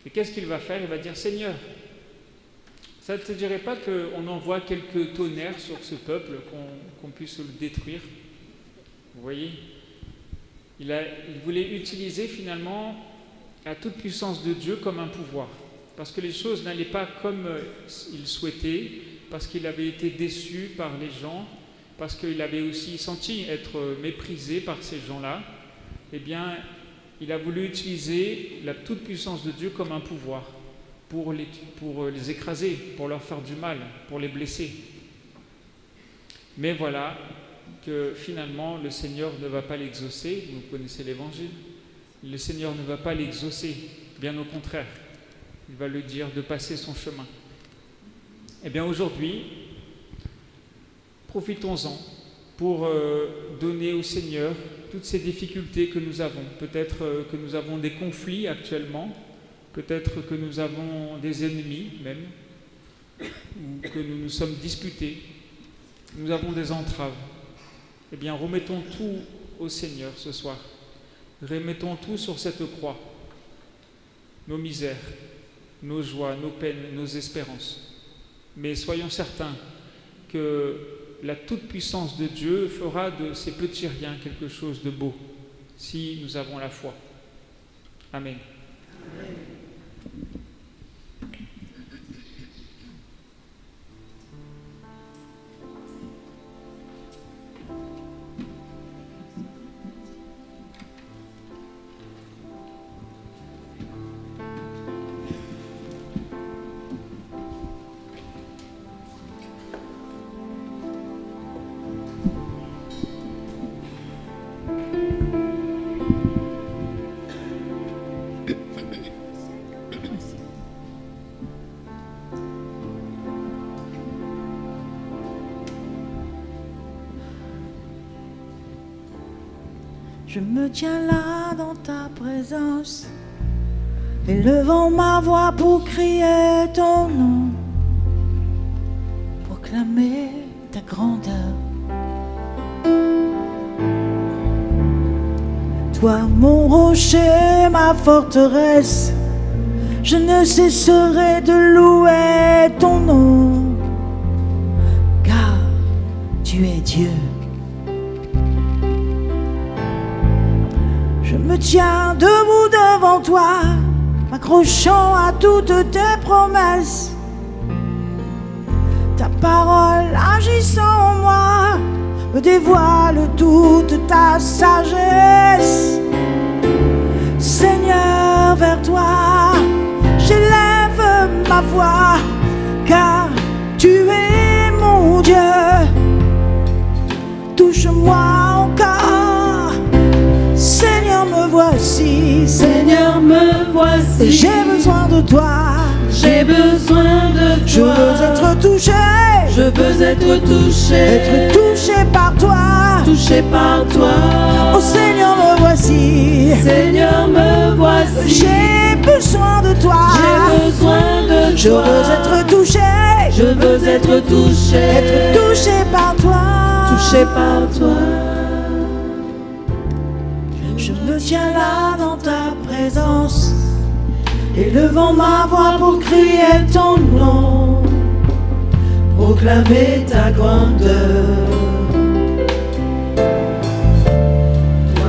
Et qu'est-ce qu'il va faire? Il va dire, Seigneur, ça ne te dirait pas qu'on envoie quelques tonnerres sur ce peuple, qu'on puisse le détruire? Vous voyez, il voulait utiliser finalement la toute-puissance de Dieu comme un pouvoir, parce que les choses n'allaient pas comme il souhaitait, parce qu'il avait été déçu par les gens, parce qu'il avait aussi senti être méprisé par ces gens-là. Eh bien, il a voulu utiliser la toute-puissance de Dieu comme un pouvoir pour les écraser, pour leur faire du mal, pour les blesser. Mais voilà que finalement le Seigneur ne va pas l'exaucer. Vous connaissez l'Évangile. Le Seigneur ne va pas l'exaucer, bien au contraire. Il va lui dire de passer son chemin. Eh bien aujourd'hui, profitons-en pour donner au Seigneur toutes ces difficultés que nous avons. Peut-être que nous avons des conflits actuellement, peut-être que nous avons des ennemis même, ou que nous nous sommes disputés, nous avons des entraves. Eh bien, remettons tout au Seigneur ce soir. Remettons tout sur cette croix. Nos misères, nos joies, nos peines, nos espérances. Mais soyons certains que la toute-puissance de Dieu fera de ces petits riens quelque chose de beau, si nous avons la foi. Amen. Amen. Je me tiens là dans ta présence, élevant ma voix pour crier ton nom, proclamer ta grandeur. Toi mon rocher, ma forteresse, je ne cesserai de louer ton nom, car tu es Dieu. Je me tiens debout devant toi, m'accrochant à toutes tes promesses. Ta parole agissant en moi me dévoile toute ta sagesse. Seigneur, vers toi j'élève ma voix, car tu es mon Dieu. Touche-moi encore, Seigneur, me voici. Seigneur, me voici. J'ai besoin de toi. J'ai besoin de toi. Je veux être touché. Je veux être touché. Être touché par toi. Touché par toi. Oh Seigneur, me voici. Seigneur, me voici. J'ai besoin de toi. J'ai besoin de toi. Je veux être touché. Je veux être touché. Être touché par toi. Touché par toi. Je me tiens là dans ta présence, élevant ma voix pour crier ton nom, proclamer ta grandeur.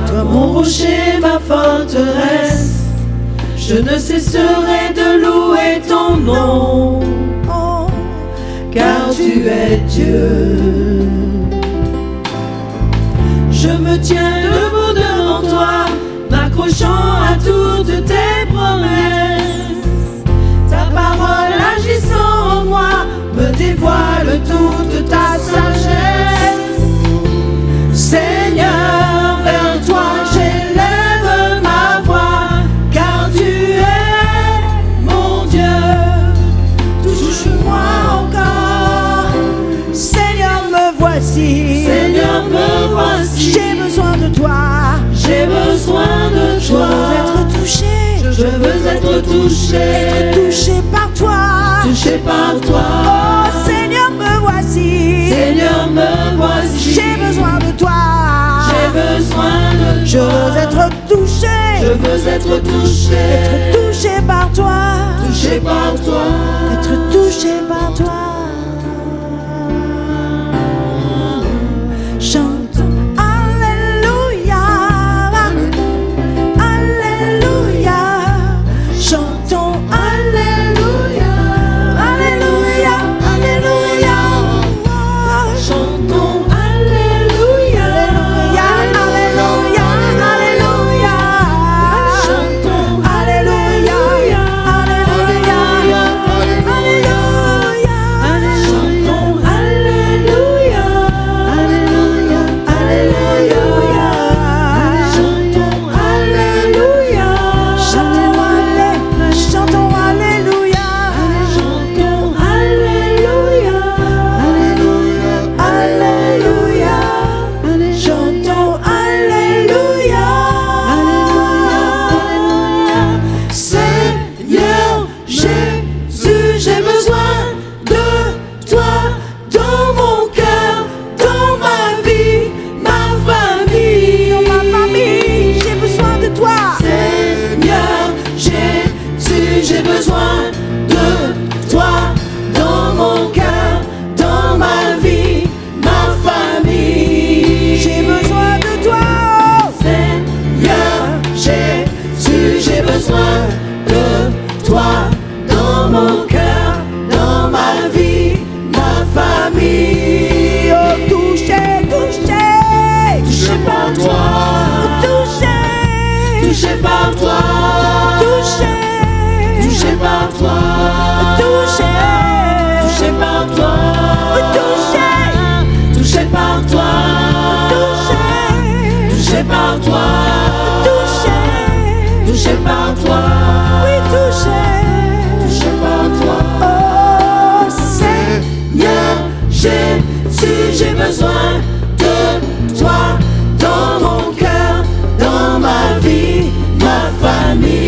Toi mon rocher, ma forteresse, je ne cesserai de louer ton nom, Oh, car tu es Dieu. Je me tiens debout devant toi, m'accrochant à toutes tes promesses. Ta parole agissant en moi me dévoile toute ta sagesse. Seigneur, vers toi j'élève ma voix, car tu es mon Dieu. touche-moi encore. Seigneur, me voici. Seigneur, me voici. J'ai besoin de toi. J'ai besoin de Je toi. veux être touché. veux être touché par toi. Touché par toi. Oh Seigneur, me voici. Seigneur, me voici. J'ai besoin de toi. J'ai besoin de toi. Je veux être touché. Je veux être touché. Être touché par toi. Touché par toi. Être touché par toi. Chantons Alléluia. Alléluia. Chantons Alléluia. Alléluia. Alléluia. Chantons Alléluia. Alléluia. Alléluia. Chantons Alléluia. Alléluia. Chantons Alléluia. Alléluia. Alléluia. Chantons Alléluia. Chantons Alléluia. Chantons Alléluia. Alléluia. Chantons Alléluia. Seigneur Jésus, j'ai besoin de toi dans mon cœur, dans ma vie, ma famille. Dans ma famille, j'ai besoin de toi. Seigneur Jésus, j'ai besoin de toi dans mon cœur, dans ma vie, ma famille. J'ai besoin de toi. Seigneur Jésus, j'ai besoin de toi dans mon cœur, dans ma vie, ma famille. Oh, touché, touché, touché par toi. Touché, touché par toi. Touché, touché par toi. Touché, touché par toi. Touché, touché par toi. Touché, touché par toi. Touché, touché par toi. Oui, touché, touché par toi. Oh Seigneur Jésus, j'ai besoin de toi dans mon cœur, dans ma vie, ma famille.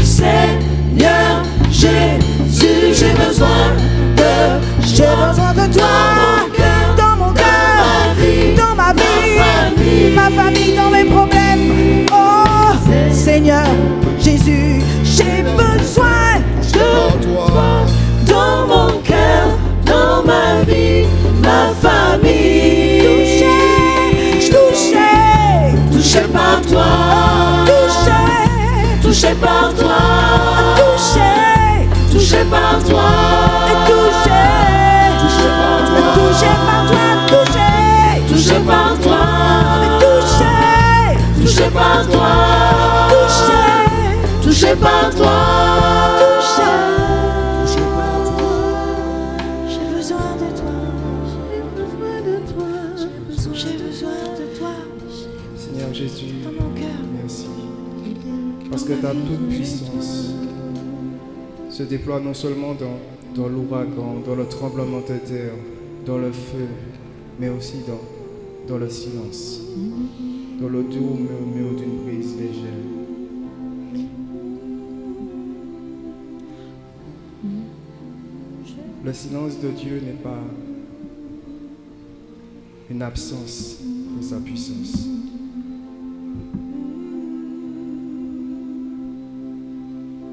Seigneur Jésus, j'ai besoin de toi dans mon cœur, dans ma vie, ma famille, dans mes problèmes. Oh Seigneur Jésus, j'ai besoin de toi dans mon cœur, dans ma vie, ma famille. Touché, touché, touché par toi. Touché, touché par toi. Touché, touché par toi. Touché, touché par toi. Touché par toi. Touché, touché par toi. Touché, touché par toi. Touché, touché par toi. Touché, touché par toi. J'ai besoin de toi. J'ai besoin de toi. J'ai besoin de toi. Seigneur Jésus, Dans mon cœur. merci. Parce que ta toute puissance se déploie non seulement dans l'ouragan, dans le tremblement de terre, dans le feu, mais aussi dans le silence, dans le doux murmure d'une brise légère. Le silence de Dieu n'est pas une absence de sa puissance.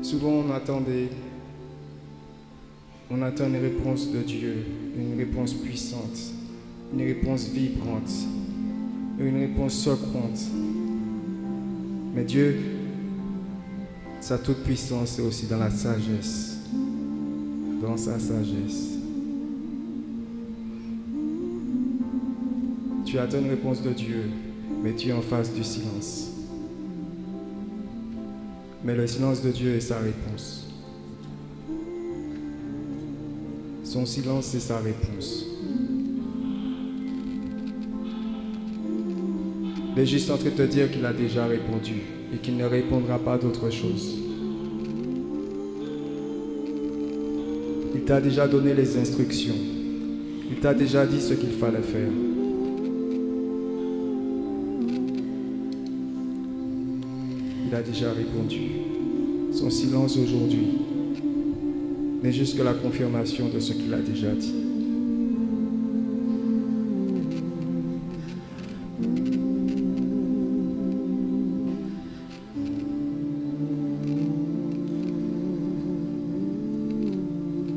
Souvent on attend une réponse de Dieu, une réponse puissante, une réponse vibrante, une réponse secouante. Mais Dieu, sa toute puissance est aussi dans la sagesse, dans sa sagesse. Tu attends une réponse de Dieu, mais tu es en face du silence. Mais le silence de Dieu est sa réponse. Son silence, c'est sa réponse. Il est juste en train de te dire qu'il a déjà répondu et qu'il ne répondra pas d'autre chose. Il t'a déjà donné les instructions. Il t'a déjà dit ce qu'il fallait faire. Il a déjà répondu. Son silence aujourd'hui n'est juste que la confirmation de ce qu'il a déjà dit.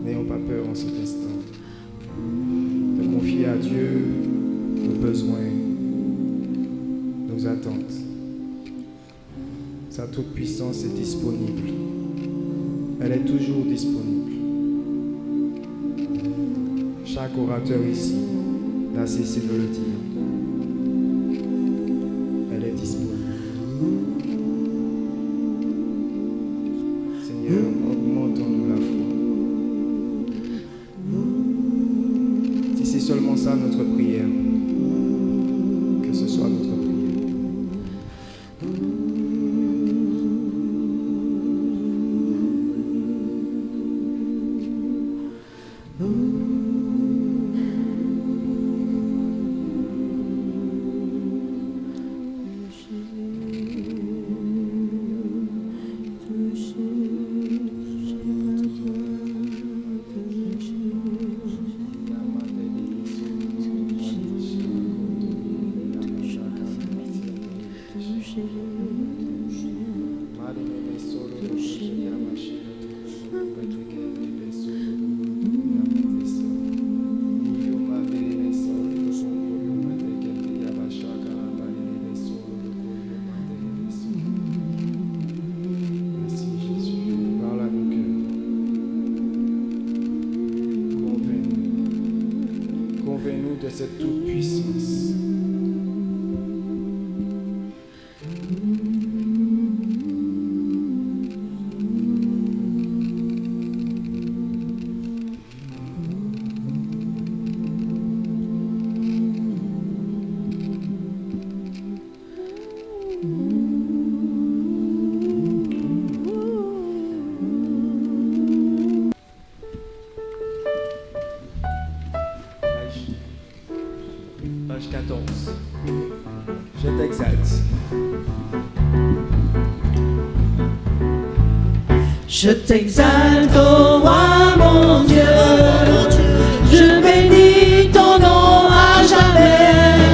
N'ayons pas peur en cet instant de confier à Dieu nos besoins, nos attentes. Sa toute-puissance est disponible. Elle est toujours disponible. Chaque orateur ici n'a cessé de le dire. Elle est disponible. Seigneur, augmente-nous la foi. Si c'est seulement ça notre prière, que ce soit notre prière. Convainc-nous de cette toute-puissance. Page 14. Je t'exalte. Je t'exalte, ô roi mon Dieu. Je bénis ton nom à jamais.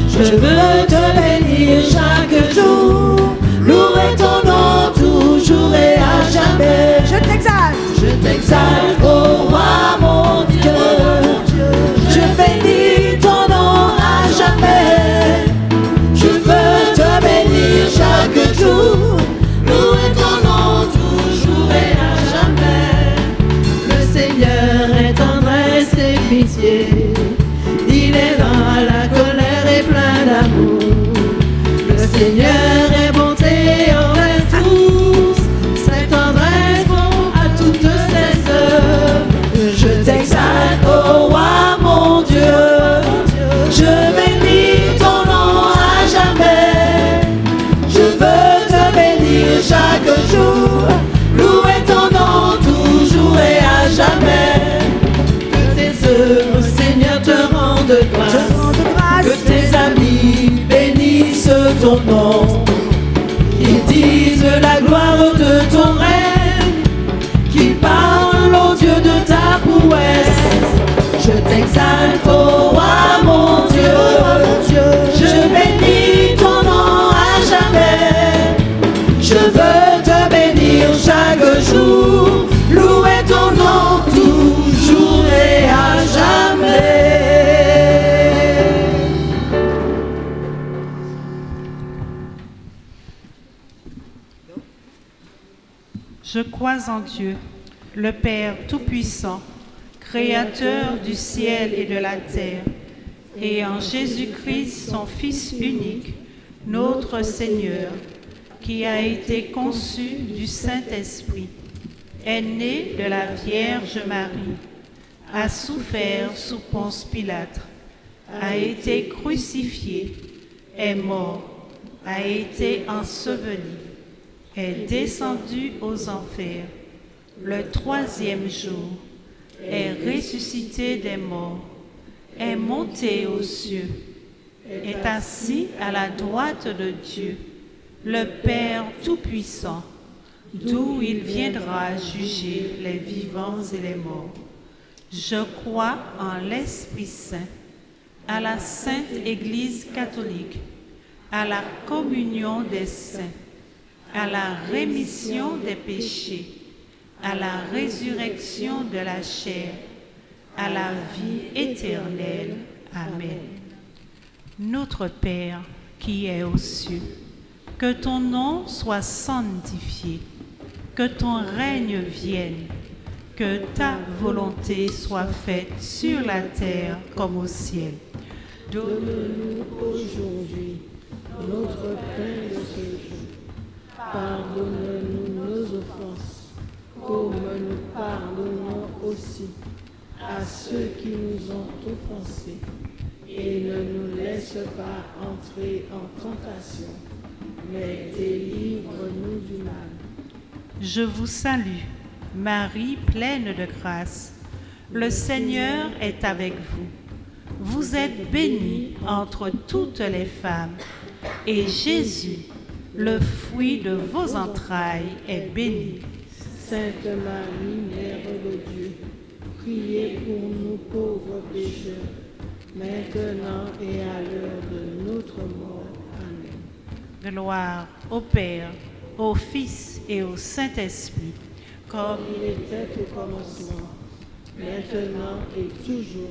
Je veux te bénir chaque jour. Louer ton nom toujours et à jamais. Je t'exalte, ô roi mon Dieu. Je bénis ton nom à jamais. Je veux te bénir chaque jour. Louer ton nom toujours et à jamais. Le Seigneur est tendresse et pitié. Il est lent à la colère et plein d'amour. Le Seigneur est bonté envers tous. Ses tendresses vont à toutes ses œuvres. Je t'exalte, ô roi mon Dieu. Je bénis ton nom à jamais. Je veux te bénir chaque jour. Louer ton nom toujours et à jamais. Que tes œuvres, Seigneur, te rendent grâce. Que tes amis bénissent ton nom. Qu'ils disent la gloire de ton règne. Qu'ils parlent au Dieu de ta prouesse. Je t'exalte, ô roi mon Dieu. Je bénis ton nom à jamais. Je veux te bénir chaque jour. Louer ton nom toujours et à jamais. Je crois en Dieu, le Père Tout-Puissant, Créateur du ciel et de la terre, et en Jésus-Christ, son Fils unique, notre Seigneur, qui a été conçu du Saint-Esprit, est né de la Vierge Marie, a souffert sous Ponce Pilate, a été crucifié, est mort, a été enseveli, est descendu aux enfers, le troisième jour, est ressuscité des morts, est monté aux cieux, est assis à la droite de Dieu, le Père Tout-Puissant, d'où il viendra juger les vivants et les morts. Je crois en l'Esprit Saint, à la Sainte Église catholique, à la communion des saints, à la rémission des péchés, à la résurrection de la chair, à la vie éternelle. Amen. Notre Père qui es aux cieux, que ton nom soit sanctifié, que ton règne vienne, que ta volonté soit faite sur la terre comme au ciel. Donne-nous aujourd'hui notre pain de ce jour. Pardonne-nous nos offenses, comme nous pardonnons aussi à ceux qui nous ont offensés. Et ne nous laisse pas entrer en tentation, mais délivre-nous du mal. Je vous salue, Marie pleine de grâce. Le Seigneur est avec vous. Vous êtes bénie entre toutes les femmes, et Jésus, le fruit de vos entrailles, est béni. Sainte Marie, Mère de Dieu, priez pour nous pauvres pécheurs, maintenant et à l'heure de notre mort. Amen. Gloire au Père, au Fils et au Saint-Esprit, comme il était au commencement, maintenant et toujours,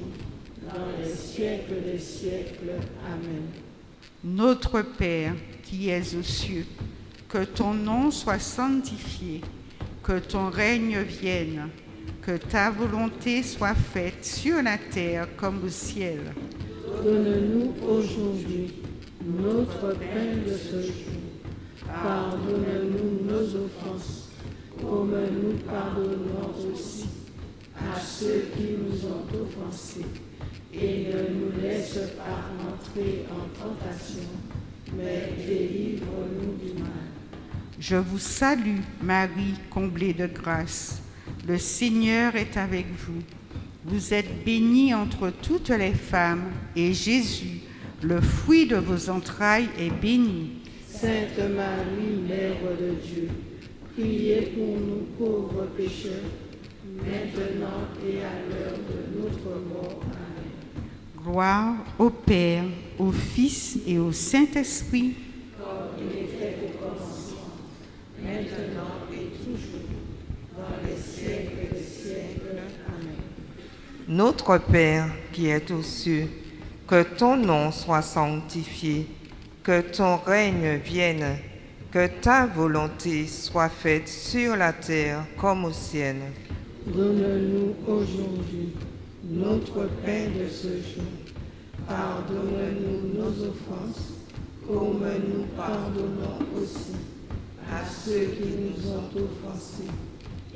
dans les siècles des siècles. Amen. Notre Père qui es aux cieux, que ton nom soit sanctifié, que ton règne vienne, que ta volonté soit faite sur la terre comme au ciel. Donne-nous aujourd'hui notre pain de ce jour. Pardonne-nous nos offenses, comme nous pardonnons aussi à ceux qui nous ont offensés. Et ne nous laisse pas entrer en tentation, mais délivre-nous du mal. Je vous salue, Marie, comblée de grâce. Le Seigneur est avec vous. Vous êtes bénie entre toutes les femmes, et Jésus, le fruit de vos entrailles, est béni. Sainte Marie, Mère de Dieu, priez pour nous pauvres pécheurs, maintenant et à l'heure de notre mort. Amen. Gloire au Père, au Fils et au Saint-Esprit. Comme il était au commencement, maintenant et toujours, dans les siècles des siècles. Amen. Notre Père qui es aux cieux, que ton nom soit sanctifié, que ton règne vienne, que ta volonté soit faite sur la terre comme au ciel. Donne-nous aujourd'hui notre pain de ce jour. Pardonne-nous nos offenses, comme nous pardonnons aussi à ceux qui nous ont offensés.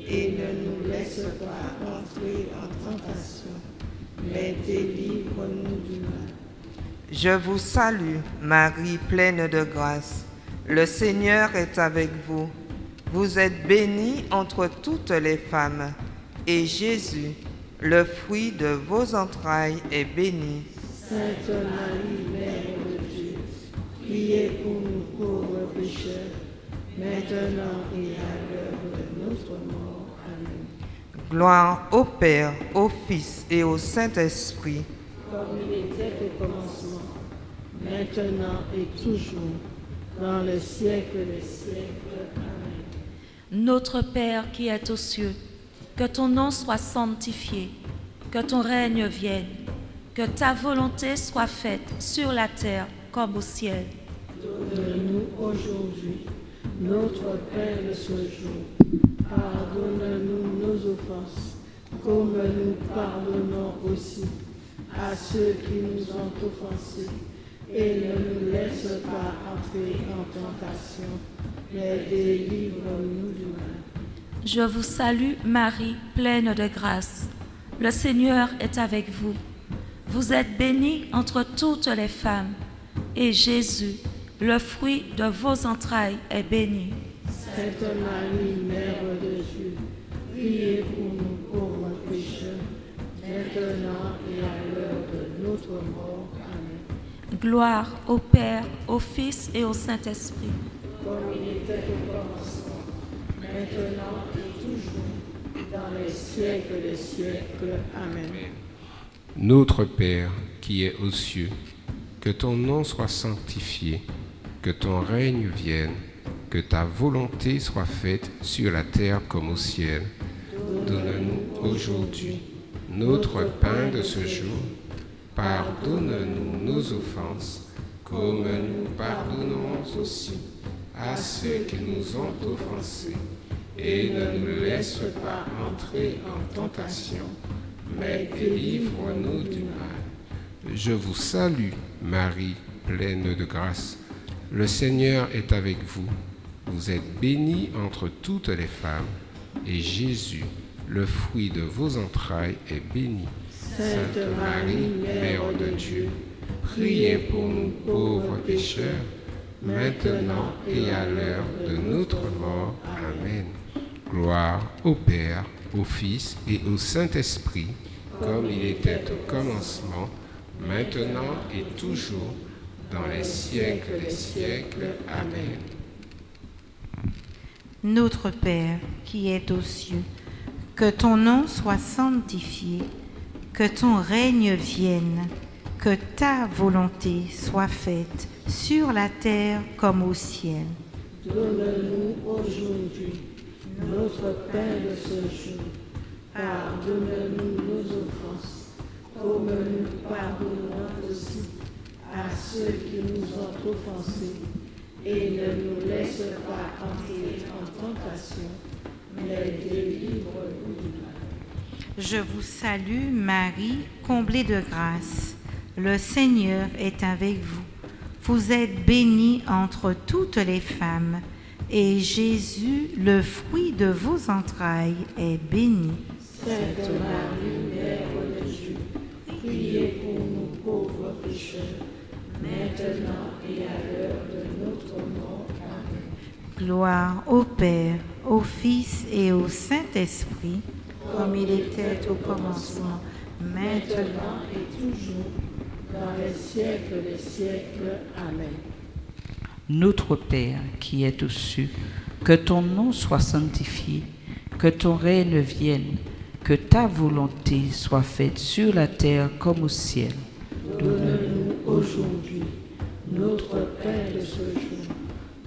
Et ne nous laisse pas entrer en tentation, mais délivre-nous du mal. Je vous salue, Marie pleine de grâce. Le Seigneur est avec vous. Vous êtes bénie entre toutes les femmes, et Jésus, le fruit de vos entrailles, est béni. Sainte Marie, Mère de Dieu, priez pour nous pauvres pécheurs, maintenant et à l'heure de notre mort. Amen. Gloire au Père, au Fils et au Saint-Esprit. Comme il était au commencement, maintenant et toujours, dans les siècles des siècles. Amen. Notre Père qui es aux cieux, que ton nom soit sanctifié, que ton règne vienne, que ta volonté soit faite sur la terre comme au ciel. Donne-nous aujourd'hui notre pain de ce jour. Pardonne-nous nos offenses, comme nous pardonnons aussi à ceux qui nous ont offensés. Et ne nous laisse pas entrer en tentation, mais délivre-nous du mal. Je vous salue, Marie, pleine de grâce. Le Seigneur est avec vous. Vous êtes bénie entre toutes les femmes, et Jésus, le fruit de vos entrailles, est béni. Sainte Marie, Mère de Dieu, priez pour nous pauvres pécheurs, maintenant et à l'heure de notre mort. Amen. Gloire au Père, au Fils et au Saint-Esprit. comme il était au commencement, maintenant et toujours, dans les siècles des siècles. Amen. Notre Père qui es aux cieux, que ton nom soit sanctifié, que ton règne vienne, que ta volonté soit faite sur la terre comme au ciel. Donne-nous aujourd'hui notre pain de ce jour. Pardonne-nous nos offenses, comme nous pardonnons aussi à ceux qui nous ont offensés. Et ne nous laisse pas entrer en tentation, mais délivre-nous du mal. Je vous salue, Marie, pleine de grâce. Le Seigneur est avec vous. Vous êtes bénie entre toutes les femmes, et Jésus, le fruit de vos entrailles, est béni. Sainte Marie, Mère de Dieu, priez pour nous pauvres pécheurs, maintenant et à l'heure de notre mort. Amen. Gloire au Père, au Fils et au Saint-Esprit, comme il était au commencement, maintenant et toujours, dans les siècles des siècles. Amen. Notre Père, qui es aux cieux, que ton nom soit sanctifié, que ton règne vienne, que ta volonté soit faite sur la terre comme au ciel. Donne-nous aujourd'hui notre pain de ce jour. Pardonne-nous nos offenses, comme nous pardonnons aussi à ceux qui nous ont offensés. Et ne nous laisse pas entrer en tentation, mais délivre-nous du mal. Je vous salue, Marie, comblée de grâce. Le Seigneur est avec vous. Vous êtes bénie entre toutes les femmes, et Jésus, le fruit de vos entrailles, est béni. Sainte Marie, Mère de Dieu, priez pour nous pauvres pécheurs, maintenant et à l'heure de notre mort. Amen. Gloire au Père, au Fils et au Saint-Esprit, comme il était au commencement, maintenant et toujours, dans les siècles des siècles. Amen. Notre Père qui es aux cieux, que ton nom soit sanctifié, que ton règne vienne, que ta volonté soit faite sur la terre comme au ciel. Donne-nous aujourd'hui notre pain de ce jour.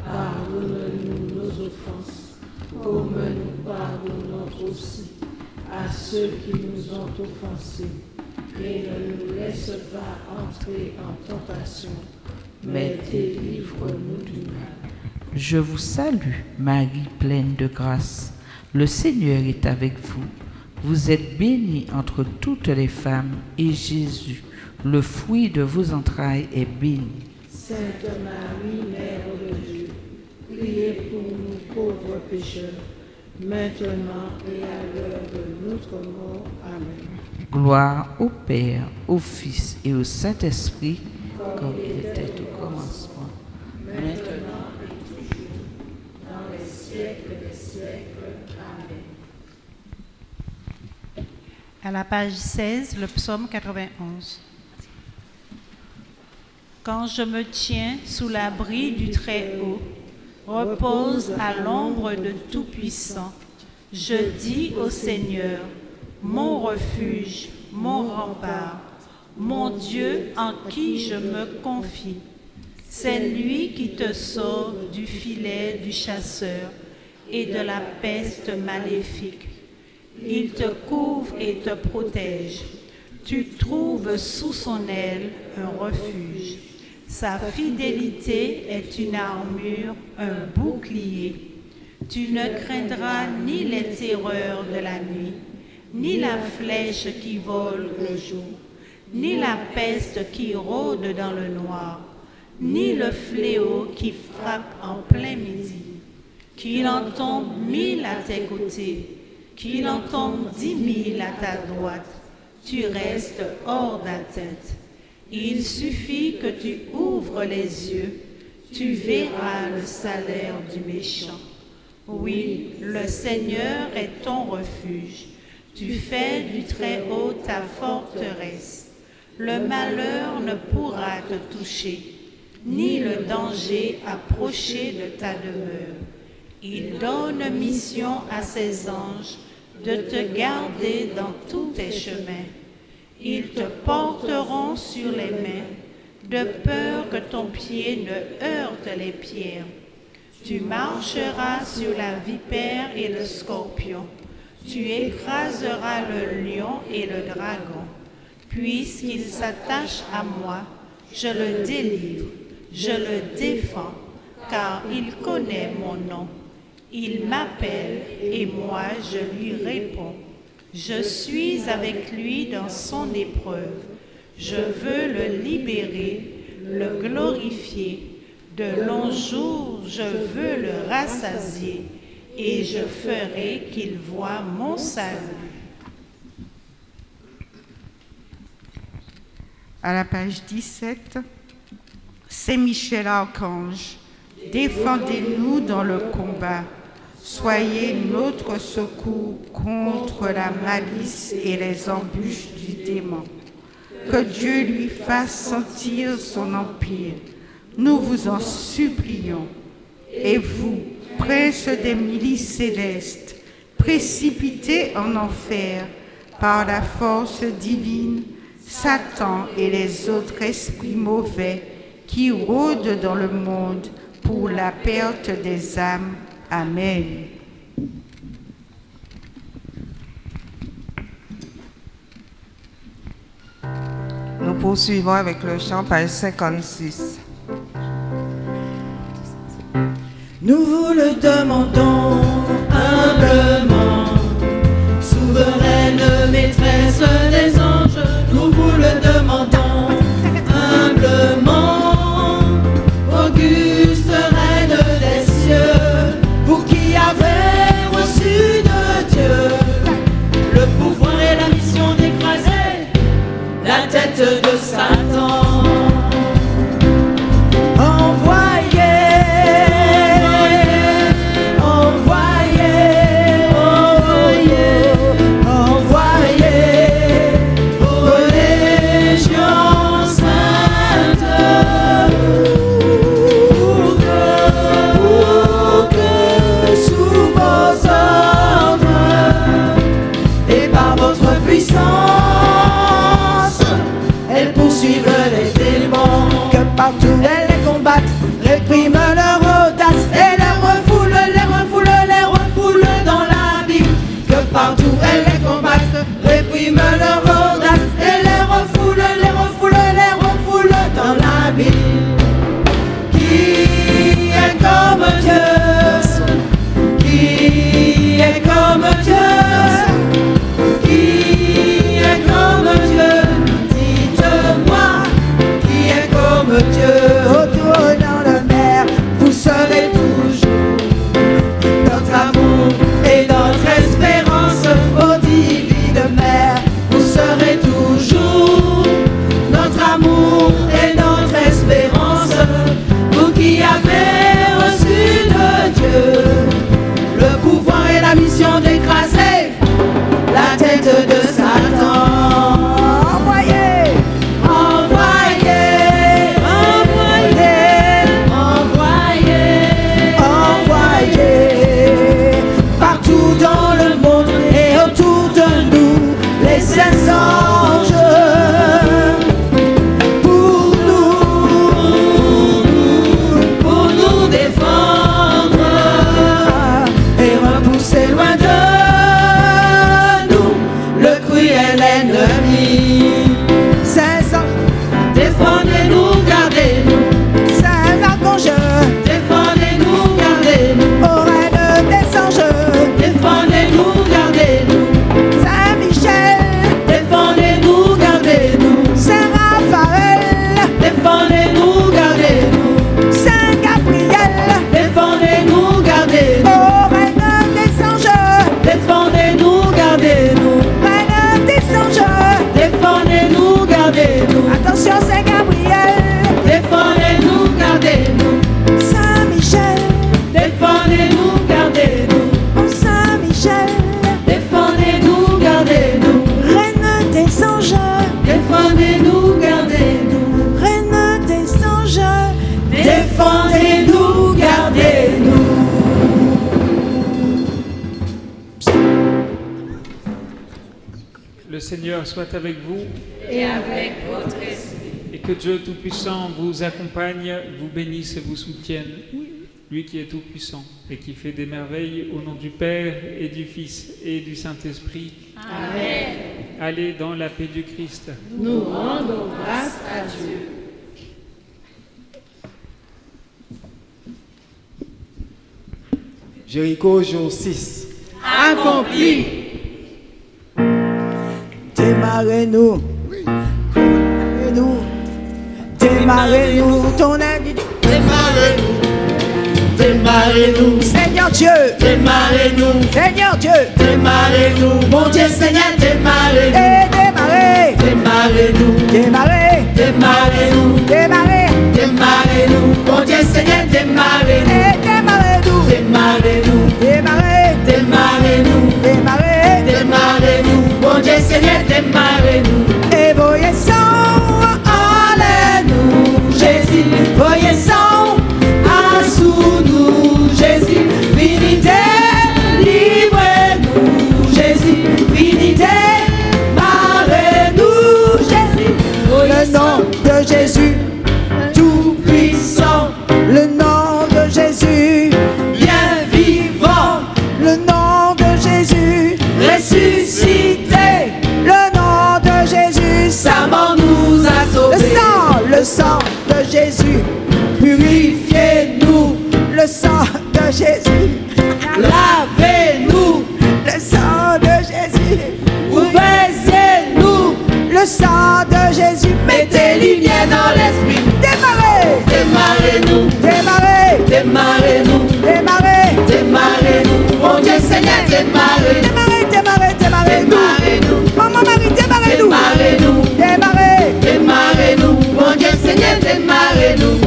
Pardonne-nous nos offenses, comme nous pardonnons aussi à ceux qui nous ont offensés. Et ne nous laisse pas entrer en tentation, mais délivre-nous du mal. Je vous salue, Marie, pleine de grâce. Le Seigneur est avec vous. Vous êtes bénie entre toutes les femmes, et Jésus, le fruit de vos entrailles, est béni. Sainte Marie, Mère de Dieu, priez pour nous pauvres pécheurs, maintenant et à l'heure de notre mort. Amen. Gloire au Père, au Fils et au Saint-Esprit, comme il était au commencement, maintenant et toujours, dans les siècles des siècles. Amen. À la page 16, le psaume 91. Quand je me tiens sous l'abri du Très-Haut, repose à l'ombre de Tout-Puissant, je dis au Seigneur, mon refuge, mon rempart, mon Dieu en qui je me confie. C'est lui qui te sauve du filet du chasseur et de la peste maléfique. Il te couvre et te protège. Tu trouves sous son aile un refuge. Sa fidélité est une armure, un bouclier. Tu ne craindras ni les terreurs de la nuit, ni la flèche qui vole le jour, ni la peste qui rôde dans le noir, ni le fléau qui frappe en plein midi. Qu'il en tombe 1000 à tes côtés, qu'il en tombe 10 000 à ta droite, tu restes hors d'atteinte. Il suffit que tu ouvres les yeux, tu verras le salaire du méchant. Oui, le Seigneur est ton refuge. Tu fais du Très-Haut ta forteresse. Le malheur ne pourra te toucher. ni le danger approcher de ta demeure. Il donne mission à ses anges de te garder dans tous tes chemins. Ils te porteront sur les mains, de peur que ton pied ne heurte les pierres. Tu marcheras sur la vipère et le scorpion. Tu écraseras le lion et le dragon. Puisqu'il s'attache à moi, je le délivre, je le défends, car il connaît mon nom. Il m'appelle et moi je lui réponds. Je suis avec lui dans son épreuve. Je veux le libérer, le glorifier. De longs jours, je veux le rassasier et je ferai qu'il voie mon salut. À la page 17, Saint Michel Archange, défendez-nous dans le combat. Soyez notre secours contre la malice et les embûches du démon. Que Dieu lui fasse sentir son empire. Nous vous en supplions. Et vous, princes des milices célestes, précipités en enfer par la force divine, Satan et les autres esprits mauvais qui rôdent dans le monde pour la perte des âmes. Amen. Nous poursuivons avec le chant page 56. Nous vous le demandons humblement, souveraine maîtresse des anges, nous vous le demandons humblement, auguste reine des cieux, vous qui avez reçu de Dieu le pouvoir et la mission d'écraser la tête de Satan. Le Seigneur soit avec vous. Et avec votre esprit. Et que Dieu Tout-Puissant vous accompagne, vous bénisse et vous soutienne. Lui qui est Tout-Puissant et qui fait des merveilles, au nom du Père et du Fils et du Saint-Esprit. Amen. Allez dans la paix du Christ. Nous rendons grâce à Dieu. Jéricho, jour 6. Accompli. Démarrez-nous. Démarrez-nous. Démarrez-nous. Ton aide. Démarrez-nous. Démarrez-nous. Seigneur Dieu. Démarrez-nous. Seigneur Dieu. Démarrez-nous. Mon Dieu Seigneur, démarrez-nous. Et démarrez. Démarrez-nous. Démarrez. Démarrez-nous. Démarrez. Démarrez-nous. Mon Dieu Seigneur, démarrez-nous. Et démarrez-nous. Démarrez-nous. Démarrez. Démarrez-nous. Démarrez. Démarrez-nous. Mon Dieu Seigneur, démarrez-nous. Et voyez sang. Allez-nous. Jésus, voyez sang. Sous nous, Jésus, venez délivrez-nous, Jésus, venez démarrez-nous, Jésus. Le nom de Jésus, tout puissant, le nom de Jésus, bien vivant, le nom de Jésus, ressuscité, le nom de Jésus, sa mort nous a sauvés. Le sang de Jésus, purifiez-nous, le sang de Jésus, lavez-nous, le sang de Jésus, ouvrez-nous, le sang de Jésus, mettez lumière dans l'esprit. Démarrez, démarrez-nous, démarrez, démarrez-nous, démarrez, démarrez-nous, mon Dieu Seigneur, démarrez, démarrez, démarrez, démarrez, démarrez-nous, maman Marie, démarrez-nous, démarrez-nous, démarrez, démarrez-nous, mon Dieu Seigneur, démarrez-nous,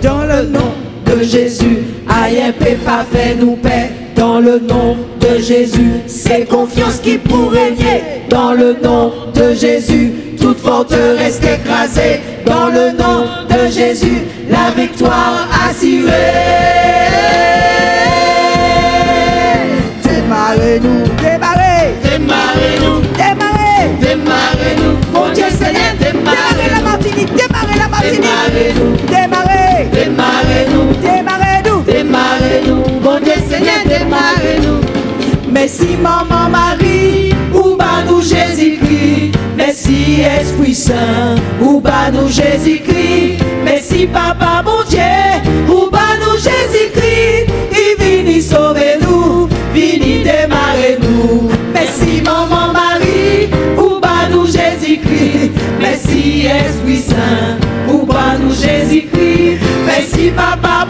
dans le nom de Jésus, aïe paix pas fait nous paix. Dans le nom de Jésus, c'est confiance qui pourrait régner. Dans le nom de Jésus, toute forteresse écrasée. Dans le nom de Jésus, la victoire assurée. Démarrez-nous, démarrez, démarrez-nous, démarrez, démarrez-nous, mon Dieu Seigneur, démarrez la Martinique, démarrez la Martinique, démarrez-nous, démarrez, démarrez-nous, démarrez-nous, démarrez-nous, mon Dieu Seigneur, démarrez-nous. Merci maman Marie, ou bas nous Jésus-Christ, merci Esprit Saint, ou bas nous Jésus-Christ, merci Papa mon Dieu, ou bas nous Jésus-Christ, il vini sauver nous, vini démarrer nous. Merci maman Marie, ou bas nous Jésus-Christ, merci Esprit Saint, ou bas nous Jésus-Christ, merci Papa